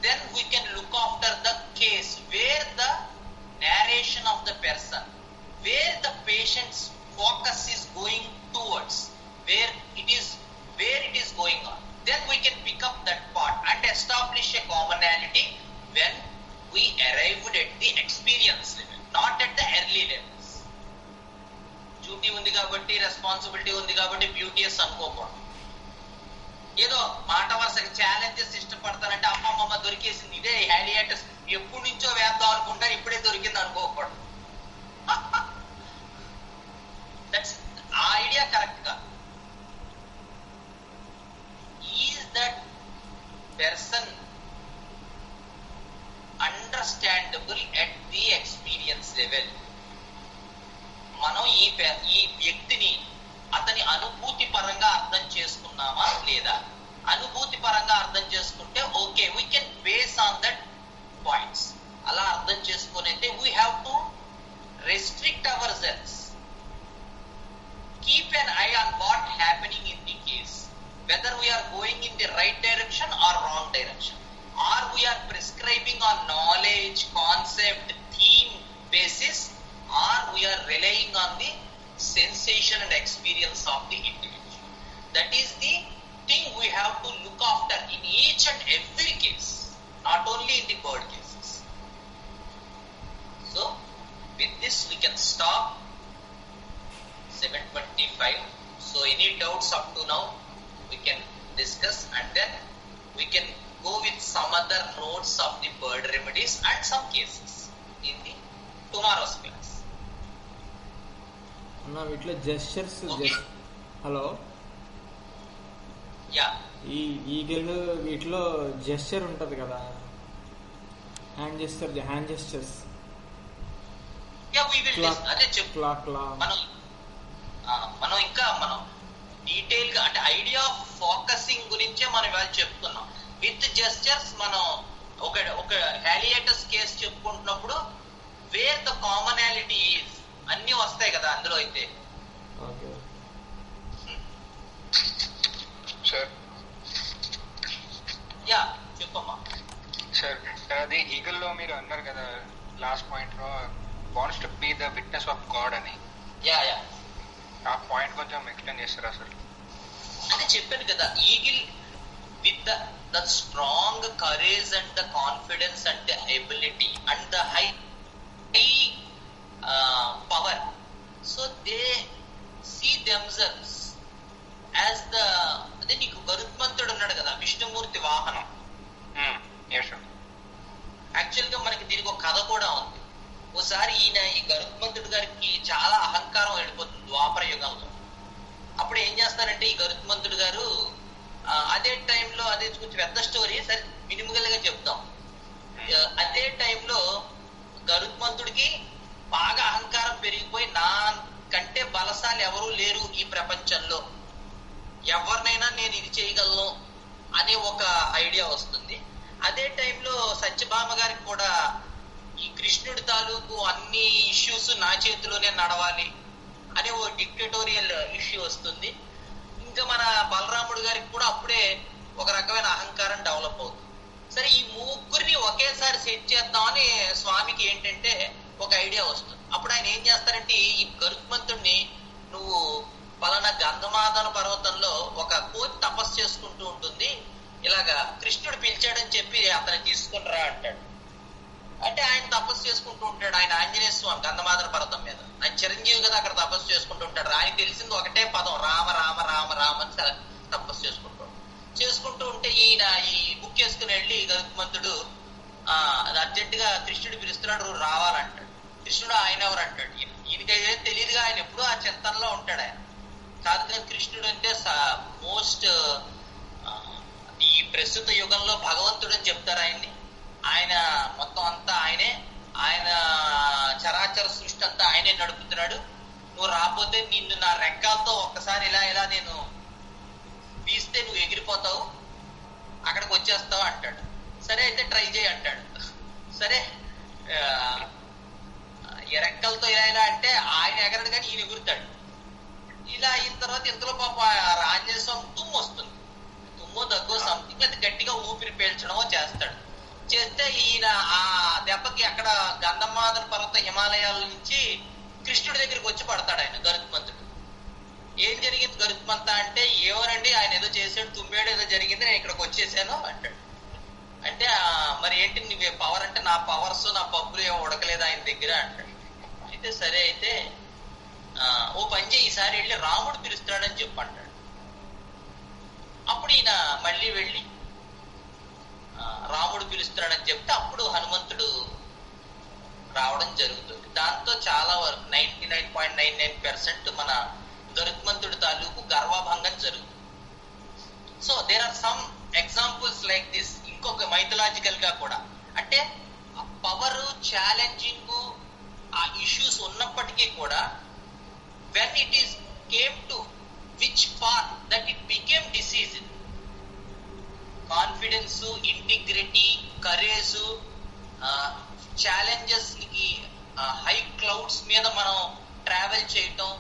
then we can look after the case where the narration of the person, where the patient's focus is going towards, where it is going on. Then we can pick up that part and establish a commonality when we arrived at the experience level, not at the early levels. Duty undi kabatti, responsibility undi kabatti beauteous అనుకోకూడదు. ఏదో మాట వరుసకి challenges ఇష్టపడతానంటే అమ్మమ్మ దొరికేసింది, ఇదే హ్యాలియాటస్ ఎప్పటి నుంచో వేద్దాం అనుకుంటారు, ఇప్పుడే దొరికింది అనుకోకూడదు. దట్స్ ఆ ఐడియా కరెక్ట్ గా. Is that person understandable at the experience level? మనం ఈ వ్యక్తిని అతని అనుభూతి పరంగా అర్థం చేసుకున్నామా లేదా? అనుభూతి పరంగా అర్థం చేసుకుంటే okay, we can base on that points. అలా అర్థం చేసుకునైతే we have to restrict ourselves, keep an eye on what happening in the case, whether we are going in the right direction or wrong direction, or we are prescribing on knowledge, concept, theme basis, or we are relying on the sensation and experience of the individual. That is the thing we have to look after in each and every case, not only in the bird cases. So with this we can stop 7:25. So any doubts up to now? we can discuss, and then we can go with some other notes of the bird remedies and some cases in the tomorrow's class. అన్న వీటిలో gestures Okay. Hello Yeah. ఈ eagle వీటిలో gesture ఉంటుంది కదా, hand gestures Yeah, we will Clap. అదే చెప్పు. Clock లా మనం ఇంకా డీటెయిల్ గా అంటే ఐడియా ఆఫ్ ఫోకసింగ్ గురించే మనం ఇవాళ చెప్తున్నాం. విత్ జెస్చర్స్ మనం ఒక హ్యాలియేటస్ కేసు చెప్పుకుంటున్నప్పుడు వేర్ ద కామనాలిటీ ఈజ్ అన్ని వస్తాయి కదా అందులో అయితే. ఓకే సార్ యా చెప్పమ్మా. సార్ అది ఈగల్లో మీరు అన్నారు కదా లాస్ట్ పాయింట్ లో wants to be the witness of God అని, యా యా ఆ పాయింట్ కొంచెం ఎక్స్ప్లెయిన్ చేస్తారా సార్? అని చెప్పాను కదా, eagle with the strong courage and the confidence and the ability and the high power, so they see themselves as the అదే నీకు గరుత్మంతుడు ఉన్నాడు కదా విష్ణుమూర్తి వాహనం. యాక్చువల్ గా మనకి దీనికి ఒక కథ కూడా ఉంది. ఓసారి ఈ గరుత్మంతుడు గారికి చాలా అహంకారం వెళ్ళిపోతుంది ద్వాపర యుగంలో. అప్పుడు ఏం చేస్తారంటే ఈ గరుత్మంతుడు గారు అదే టైంలో, అదే కొంచెం పెద్ద స్టోరీ, సరే మినిమల్ గా చెప్తాం. అదే టైంలో గరుత్మంతుడికి బాగా అహంకారం పెరిగిపోయి నా కంటే బలశాలి ఎవరూ లేరు ఈ ప్రపంచంలో, ఎవరినైనా నేను ఇది చేయగలను అనే ఒక ఐడియా వస్తుంది. అదే టైంలో సత్యభామ గారికి కూడా ఈ కృష్ణుడి తాలూకు అన్ని ఇష్యూస్ నా చేతిలోనే నడవాలి అనే ఓ డిక్టేటోరియల్ ఇష్యూ వస్తుంది. ఇంకా మన బలరాముడు గారికి కూడా అప్పుడే ఒక రకమైన అహంకారం డెవలప్ అవుతుంది. సరే ఈ ముగ్గురిని ఒకేసారి సెట్ చేద్దామని స్వామికి ఏంటంటే ఒక ఐడియా వస్తుంది. అప్పుడు ఆయన ఏం చేస్తారంటే ఈ గరుత్మంతుడిని నువ్వు పలానా గంధమాదన పర్వతంలో ఒక కోతి తపస్సు చేసుకుంటూ ఉంటుంది, ఇలాగా కృష్ణుడు పిలిచాడని చెప్పి అతన్ని తీసుకుని రా అంటాడు. అంటే ఆయన తపస్సు చేసుకుంటూ ఉంటాడు. ఆయన ఆంజనేయ స్వామి గంధమాదన పర్వతం మీద, ఆయన చిరంజీవి కదా అక్కడ తపస్సు చేసుకుంటూ ఉంటాడు. ఆయన తెలిసింది ఒకటే పదం, రామ రామ రామ రామ అని తపస్సు చేసుకుంటూ ఉంటే ఈయన ఈ బుక్ చేసుకుని వెళ్ళి గరుత్మంతుడు అది అర్జెంట్ గా కృష్ణుడు పిలుస్తున్నాడు రావాలంటాడు. కృష్ణుడు ఆయన ఎవరు అంటాడు. ఈయనకైతే తెలియదుగా, ఆయన ఎప్పుడూ ఆ చింతనలో ఉంటాడు. ఆయన కాదు కానీ కృష్ణుడు అంటే మోస్ట్ ఈ ప్రస్తుత యుగంలో భగవంతుడు అని చెప్తారు ఆయన్ని. ఆయన మొత్తం అంతా ఆయనే, ఆయన చరాచర సృష్టి అంతా ఆయనే నడుపుతున్నాడు. నువ్వు రాకపోతే నిన్ను నా రెక్కలతో ఒక్కసారి ఇలా ఇలా నేను తీస్తే నువ్వు ఎగిరిపోతావు, అక్కడికి వచ్చేస్తావు అంటాడు. సరే అయితే ట్రై చేయి అంటాడు. సరే రెక్కలతో ఇలా ఇలా అంటే ఆయన ఎగరడు కానీ ఈయన ఎగురుతాడు. ఇలా అయిన తర్వాత ఇంతలో పాప ఆంజనేయ స్వామి తుమ్ము వస్తుంది. తుమ్ము దగ్గు సంథింగ్ అది గట్టిగా ఊపిరి పీల్చడమో చేస్తాడు. చేస్తే ఈయన ఆ దెబ్బకి అక్కడ గంధమాదన పర్వత హిమాలయాల నుంచి కృష్ణుడి దగ్గరికి వచ్చి పడతాడు ఆయన గరుత్మంతుడు. ఏం జరిగింది గరుత్మంత అంటే, ఏమోనండి ఆయన ఏదో చేసాడు, తుమ్మేడు ఏదో జరిగింది, నేను ఇక్కడికి వచ్చేసాను అంటాడు. అంటే మరి ఏంటి నువ్వే పవర్ అంటే, నా పవర్స్ నా పప్పులు ఏమో ఉడకలేదు ఆయన దగ్గర అంటాడు. అయితే సరే అయితే ఓ పని చేయి, ఈసారి వెళ్ళి రాముడు పిలుస్తాడని చెప్పి అంటాడు. అప్పుడు ఈయన మళ్ళీ వెళ్ళి రాముడు పిలుస్తున్నాడని చెప్తే అప్పుడు హనుమంతుడు రావడం జరుగుతుంది. దాంతో చాలా వరకు 99.99% మన గరుత్మంతుడి తాలూకు గర్వభంగం జరుగుతుంది. So there are some examples like this. ఇంకొక మైథలాజికల్ గా కూడా అంటే పవర్ ఛాలెంజింగ్ ఆ ఇష్యూస్ ఉన్నప్పటికీ కూడా when it is came to which part that it became diseased, confidence, integrity, courage, challenges కి హై క్లౌడ్స్ మీద మనం ట్రావెల్ చేయటం,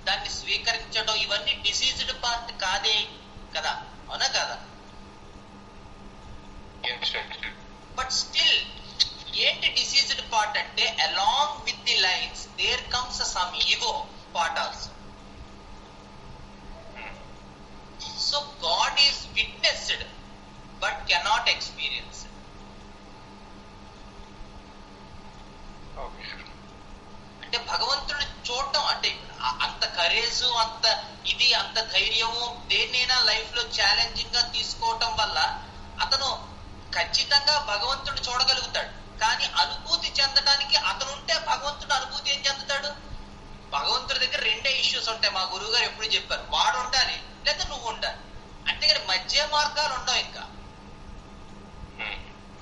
దాన్ని స్వీకరించడం, ఇవన్నీ డిసీజ్డ్ పార్ట్ కాదే కదా, అవునా కదా? బట్ స్టిల్ ఏంటి డిసీజ్డ్ పార్ట్ అంటే, along with the lines there comes some ego part also. So God is witnessed but cannot experience. అంటే భగవంతుడిని చూడటం అంటే అంత కరేజ్, అంత అంత ధైర్యము, దేన్నైనా లైఫ్ లో ఛాలెంజింగ్ గా తీసుకోవటం వల్ల అతను ఖచ్చితంగా భగవంతుడు చూడగలుగుతాడు. కానీ అనుభూతి చెందడానికి అతను ఉంటే భగవంతుడు అనుభూతి ఏం చెందుతాడు? భగవంతుడి దగ్గర రెండే ఇష్యూస్ ఉంటాయి. మా గురువు గారు ఎప్పుడు చెప్పారు, వాడు ఉండాలి లేదా నువ్వు ఉండాలి, అంతేగాని మధ్య మార్గాలు ఉండవు ఇంకా.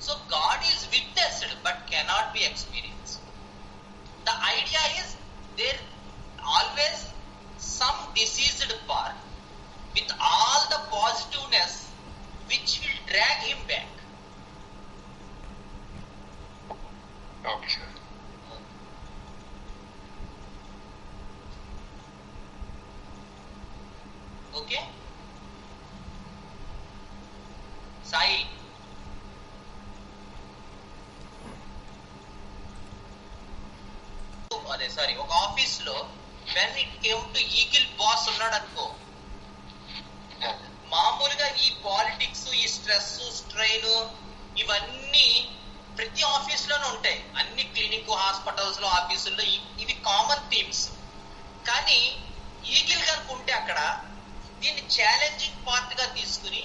So God is witnessed but cannot be experienced. The idea is there always some diseased part with all the positiveness which will drag him back. Okay, sir. Okay? Sai. అదే సారీ, ఒక ఆఫీస్ లో when it came to eagle boss ఉన్నాడు అనుకో, మామూలుగా ఈ politics, ఈ stress, strain ఇవన్నీ ప్రతి ఆఫీస్ లోనే ఉంటాయి. అన్ని క్లినిక్, హాస్పిటల్స్ లో, ఆఫీసుల్లో ఇవి కామన్ థీమ్స్. కానీ ఈగిల్ కనుకుంటే అక్కడ దీన్ని ఛాలెంజింగ్ పార్ట్ గా తీసుకుని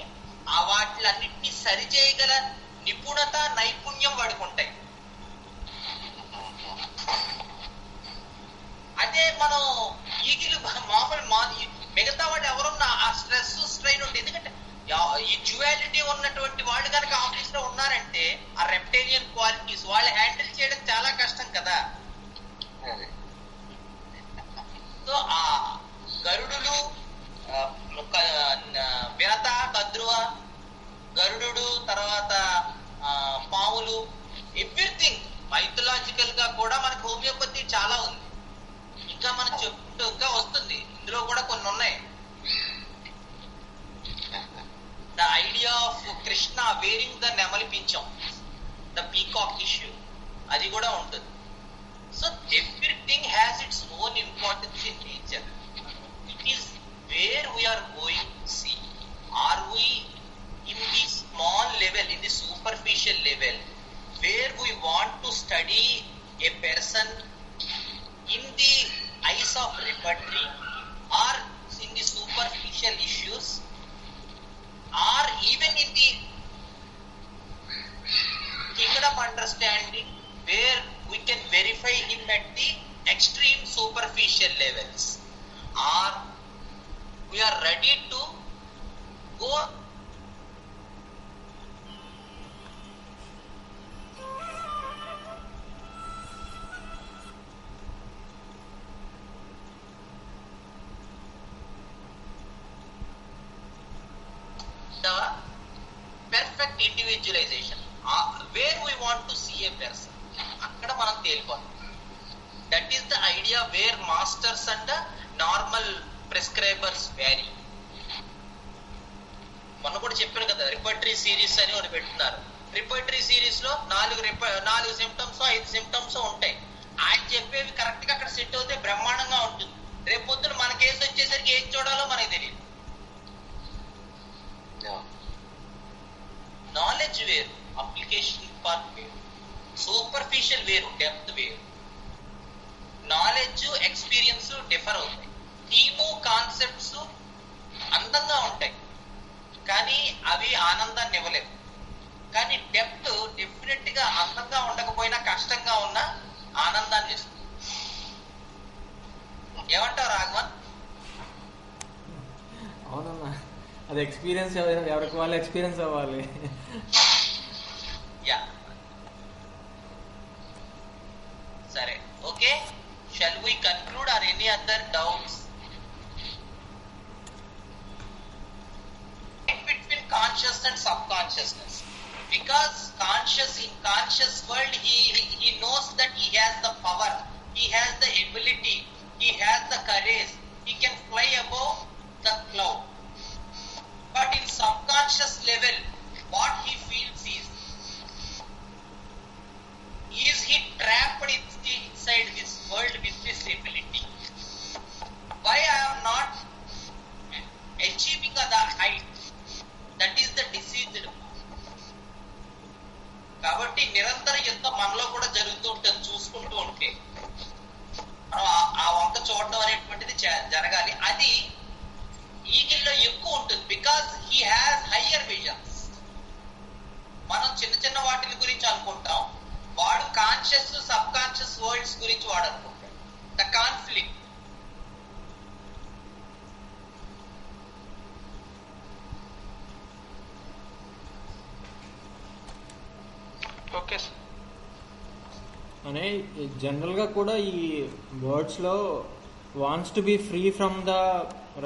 ఆ వాటిలన్నింటినీ సరిచేయగల నిపుణత, నైపుణ్యం వాడికి ఉంటాయి. అదే మనం ఈగిల్ మామూలు మిగతా వాడు ఎవరున్నా ఆ స్ట్రెస్, స్ట్రెయిన్ ఉంటుంది. ఎందుకంటే ఈ డ్యువాలిటీ ఉన్నటువంటి వాళ్ళు కనుక ఆఫీస్ లో ఉన్నారంటే ఆ రెప్టేరియన్ క్వాలిటీస్ వాళ్ళు హ్యాండిల్ చేయడం చాలా కష్టం కదా. సో ఆ గరుడులు, వినత, కద్రువ, గరుడు, తర్వాత పాములు, ఎవ్రీథింగ్ మైథలాజికల్ గా కూడా మనకి హోమియోపతి చాలా ఉంది. ఇంకా మనం చెప్పుకుంటూ ఇంకా వస్తుంది, ఇందులో కూడా కొన్ని ఉన్నాయి. The idea of Krishna wearing the నెమలి పించం, ద పీకాక్ ఇష్యూ, అది కూడా ఉంటుంది. So everything has its own importance in nature. It is where we are going to see. Are we in the small level, in the superficial level, where we want to study a person in the eyes of repertory, or in the superficial issues, or even in the kingdom understanding, where we can verify him at the extreme superficial levels, or we are ready to go the perfect individualization, where we want to see a person, akkada manam telipodam. That is the idea where masters and normal prescribers vary. మనం కూడా చెప్పాను కదా, repertory series అని ఒకటి పెట్టున్నారు. Repertory series లో 4 symptoms, 5 symptoms ఉంటాయి. ఆయన చెప్పేవి కరెక్ట్ గా అక్కడ సెట్ అవుతే బ్రహ్మాండంగా ఉంటుంది. రేపు పొద్దున మన కేసు వచ్చేసరికి ఏం చూడాలో మనకి తెలియదు. నాలెడ్జ్ వేరు, అప్లికేషన్ పార్ట్ వేరు, సూపర్ఫిషియల్ వేరు, డెప్త్ వేరు. నాలెడ్జ్, ఎక్స్పీరియన్స్ డిఫర్ అవుతాయి. థీము, కాన్సెప్ట్స్ అందంగా ఉంటాయి కానీ అవి ఆనందాన్ని ఇవ్వలేవు. కానీ డెప్త్ డెఫినెట్ గా అందంగా ఉండకపోయినా, కష్టంగా ఉన్నా ఆనందాన్ని ఇస్తుంది. ఏమంటావు రాఘవన్? అవునన్నా, అది ఎక్స్పీరియన్స్ ఎవరికి వాళ్ళు ఎక్స్పీరియన్స్ అవ్వాలి. యా సరే, okay. Shall we conclude or any other doubts? Between conscious and subconsciousness, because in conscious world he knows that he has the power, he has the ability, he has the courage, he can fly above the cloud. But in subconscious level, what he feels is he trapped inside this world with this ability? Why I am not achieving the height? That is the diseased. కాబట్టి నిరంతర యుద్ధం మనలో కూడా జరుగుతూ ఉంటుంది. చూసుకుంటూ ఉంటే ఆ వంక చూడడం అనేటువంటిది జరగాలి. అది అనే జనరల్గా కూడా ఈ వర్డ్స్లో wants to be free from the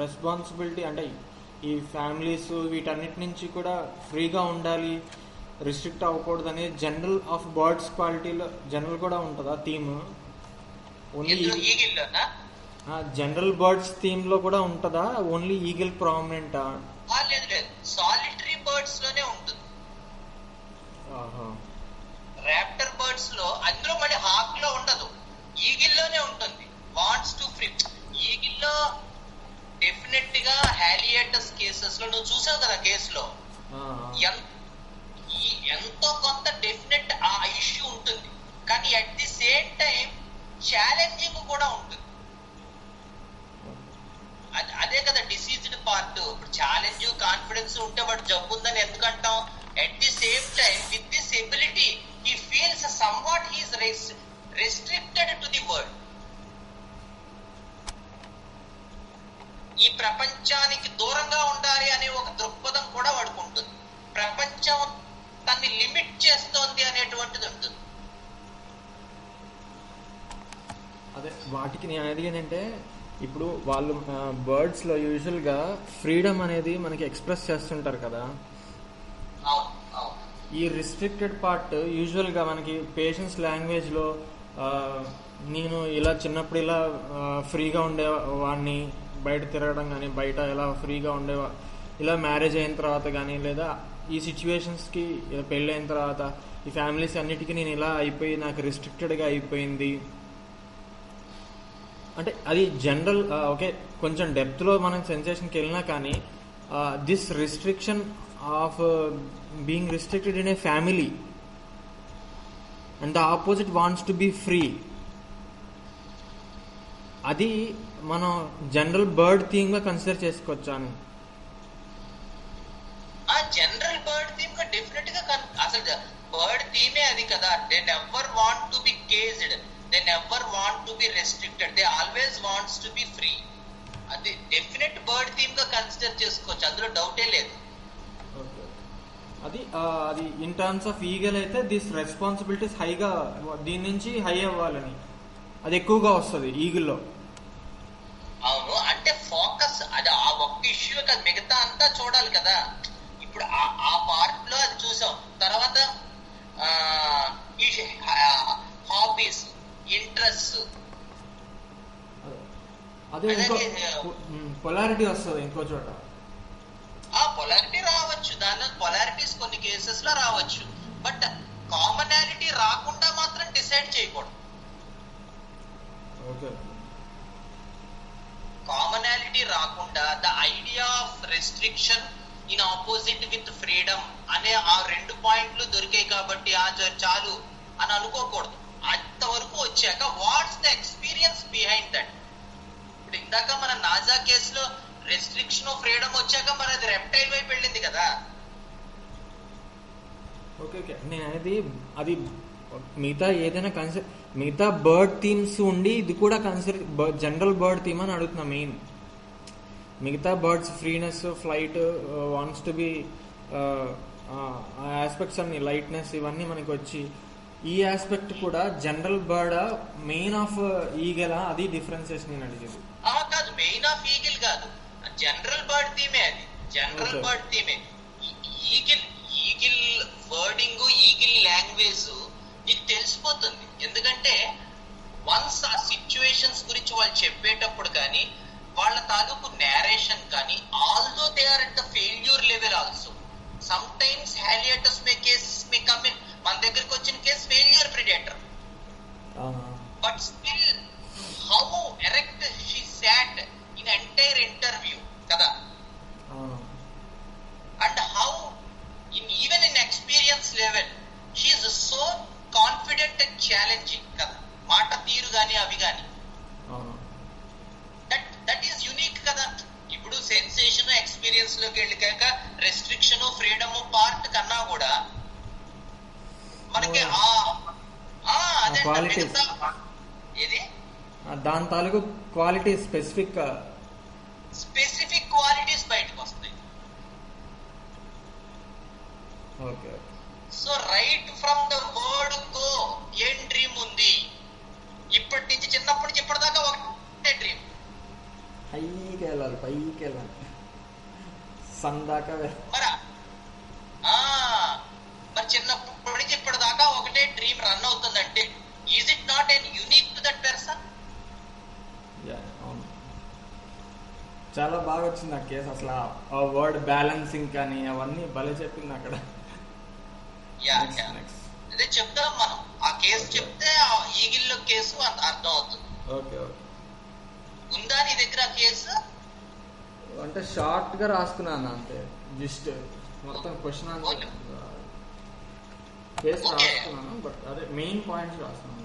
responsibility, అంటే ఈ ఫ్యామిలీస్ వీటన్నిటి నుంచి కూడా ఫ్రీగా ఉండాలి, రిస్ట్రిక్ట్ అవ్వకూడదు అనేది జనరల్ ఆఫ్ బర్డ్స్ క్వాలిటీలో జనరల్ కూడా ఉంటుందా theme? Only general birds theme లో కూడా ఉంటుందా? ఓన్లీ ఈగిల్ ప్రామినెంటా? లేదు లేదు, సాలిటరీ బర్డ్స్ లోనే ఉంటుంది. రాప్టర్ బర్డ్స్ లో అందులో మళ్ళీ హాక్ లో ఉండదు, ఈగిల్లోనే ఉంటుంది. వాంట్స్ టు ఫ్రీ ఈగిల్లో డెఫినెట్ గా హాలియేటస్ కేసెస్ లో నువ్వు చూసావు కదా, కేసులో ఎంతో కొంత డెఫినెట్ ఆ ఇష్యూ ఉంటుంది, కానీ at the same time challenging కూడా ఉంటుంది. అదే కదా డిసీజ్డ్ పార్ట్. ఇప్పుడు ఛాలెంజ్ కాన్ఫిడెన్స్ ఉంటే వాడు జబ్బు ఉందని ఎందుకంటాం? At the same time with this ability he feels somewhat he is restricted to the world. ఈ ప్రపంచానికి దూరంగా ఉండాలి అనే ఒక దృక్పథం కూడా వాడికి ఉంటుంది. ప్రపంచం తన్ని లిమిట్ చేస్తోంది అనేటువంటిది ఉంటుంది. అదే వాటికి నేను అనేది ఏంటంటే, ఇప్పుడు వాళ్ళు బర్డ్స్లో యూజువల్గా ఫ్రీడమ్ అనేది మనకి ఎక్స్ప్రెస్ చేస్తుంటారు కదా. ఈ రిస్ట్రిక్టెడ్ పార్ట్ యూజువల్గా మనకి పేషెన్స్ లాంగ్వేజ్లో నేను ఇలా చిన్నప్పుడు ఇలా ఫ్రీగా ఉండేవాడిని, బయట తిరగడం కానీ, బయట ఎలా ఫ్రీగా ఉండేవా, ఇలా మ్యారేజ్ అయిన తర్వాత కానీ, లేదా ఈ సిచ్యువేషన్స్కి పెళ్ళైన తర్వాత ఈ ఫ్యామిలీస్ అన్నిటికీ నేను ఇలా అయిపోయి నాకు రిస్ట్రిక్టెడ్గా అయిపోయింది అంటే అది జనరల్. ఓకే, కొంచెం డెప్త్లో మనం సెన్సేషన్కి వెళ్ళినా కానీ this restriction of being restricted in a family and the opposite wants to be free, అది మనం జనరల్ బర్డ్ థీమ్ గా కన్సిడర్ చేసుకోవచ్చా అని? జనరల్ బర్డ్ థీమ్ గా డెఫినెట్ గా అసలు బర్డ్ థీమే అది కదా. They never want to be caged, they never want to be restricted, they always wants to be free. అది డెఫినెట్ బర్డ్ థీమ్ గా కన్సిడర్ చేసుకోవచ్చు, అందులో డౌటే లేదు. అది అది ఇన్ టర్మ్స్ ఆఫ్ ఈగల్ అయితే దిస్ రెస్పాన్సిబిలిటీస్ హైగా, దీని నుంచి హై అవ్వాలని అది ఎక్కువగా వస్తుంది ఈగిల్లో. అవును, అంటే ఫోకస్ అది ఆ ఒక్క ఇష్యూ కదా, మిగతా అంతా చూడాలి కదా. ఇప్పుడు ఆ పార్ట్ లో అది చూసాం. తర్వాత ఈ హాబీస్, ఇంట్రెస్ట్, అదే పొలారిటీ వస్తుంది ఇంకో చోట. ఆ పొలారిటీ రావచ్చు, దానిలో పొలారిటీస్ కొన్ని కేసెస్ లో రావచ్చు, బట్ కామనాలిటీ రాకుండా మాత్రం డిసైడ్ చేయకూడదు. కామనాలిటీ రాకుండా the idea of restriction in opposite with freedom అనే ఆ 2 పాయింట్లు దొరికాయి కాబట్టి చాలు అని అనుకోకూడదు. అంతవరకు వచ్చాక what's the experience behind that. ఇప్పుడు ఇందాక మన నాజా కేసులో రెస్ట్రిక్షన్ ఆఫ్ ఫ్రీడమ్ వచ్చాక మరి అది రెప్టైల్ వైపు వెళ్ళింది కదా. ఓకే ఓకే, నేను అనేది అది మిగతా ఏదైనా కన్సిడర్, మిగతా బర్డ్ థీమ్స్ ఉండి ఇది కూడా కన్సిడర్ జనరల్ బర్డ్ థీమ్ అని అడుగుతున్నా. మెయిన్ మిగతా birds freeness, flight, wants to be aspects అన్ని, లైట్నెస్, ఇవన్నీ మనకి వచ్చి ఈ ఆస్పెక్ట్ కూడా general bird main of eagle, అది డిఫరెన్సియేషన్ నేను అడిగేది. కాదు, మెయిన్ ఆఫ్ ఈగిల్ కాదు, జనరల్ బర్డ్ థీమే. అది జనరల్ బర్డ్ థీమే. ఈగిల్ వర్డింగ్, ఈగిల్ లాంగ్వేజ్ నీకు తెలిసిపోతుంది. ఎందుకంటే వన్స్ ఆ సిచ్యువేషన్స్ గురించి వాళ్ళు చెప్పేటప్పుడు కానీ, వాళ్ళ తాలూకు నేరేషన్ కానీ, although they are at the failure level also. Sometimes Haliaeetus may come in. మన దగ్గరికి వచ్చిన case failure predator, but still how erect she sat in entire interview కదా. And how even in experience level she is so confident and challenging కదా, మాట తీరు గాని అవి గాని. దట్ ఈస్ యునిక్ కదా. ఇప్పుడు సెన్సేషన్ ఎక్స్పీరియన్స్ లోకి వెళ్ళాక రెస్ట్రిక్షన్, ఫ్రీడమ్ పార్ట్ కన్నా కూడా మనకి అదే ఇది దాని తాలూకు క్వాలిటీ, స్పెసిఫిక్ క్వాలిటీస్ బయటకు వస్తాయి. Okay, so right from the word go ఏం డ్రీమ్ ఉంది, సన్ దాకా మరి మరి చిన్నప్పటి నుంచి ఇప్పటిదాకా ఒకటే డ్రీమ్ రన్ అవుతుందంటే is it not an unique to that person? అవును, చాలా బాగా వచ్చింది ఆ కేసు. అసలు ఆ వర్డ్ బ్యాలెన్సింగ్ కానీ అవన్నీ భలే చెప్పింది అక్కడ. అదే చెప్తాం మనం, ఆ కేసు చెప్తే ఆ ఈగిల్లో కేసు అర్థం అవుతుంది. Okay okay. ఉందా నీ దగ్గర ఆ కేసు? అంటే షార్ట్ గా రాసుకున్నాను అంతే, జస్ట్ మొత్తం క్వశ్చన్ ఆన్సర్ కేసు రాసుకున్నాను, బట్ అదే మెయిన్ పాయింట్స్ రాసుకున్నాను.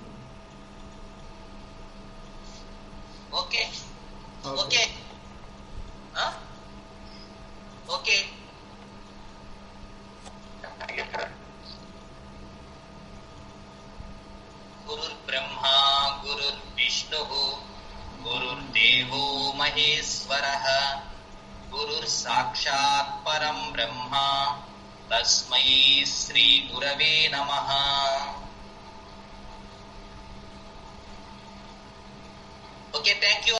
Okay okay okay. గురుర్బ్రహ్మా గురుర్విష్ణుః గురుర్దేవో మహేశ్వరః గురుర్ సాక్షాత్ పరం బ్రహ్మ తస్మై శ్రీ గురవే నమః. Okay, thank you.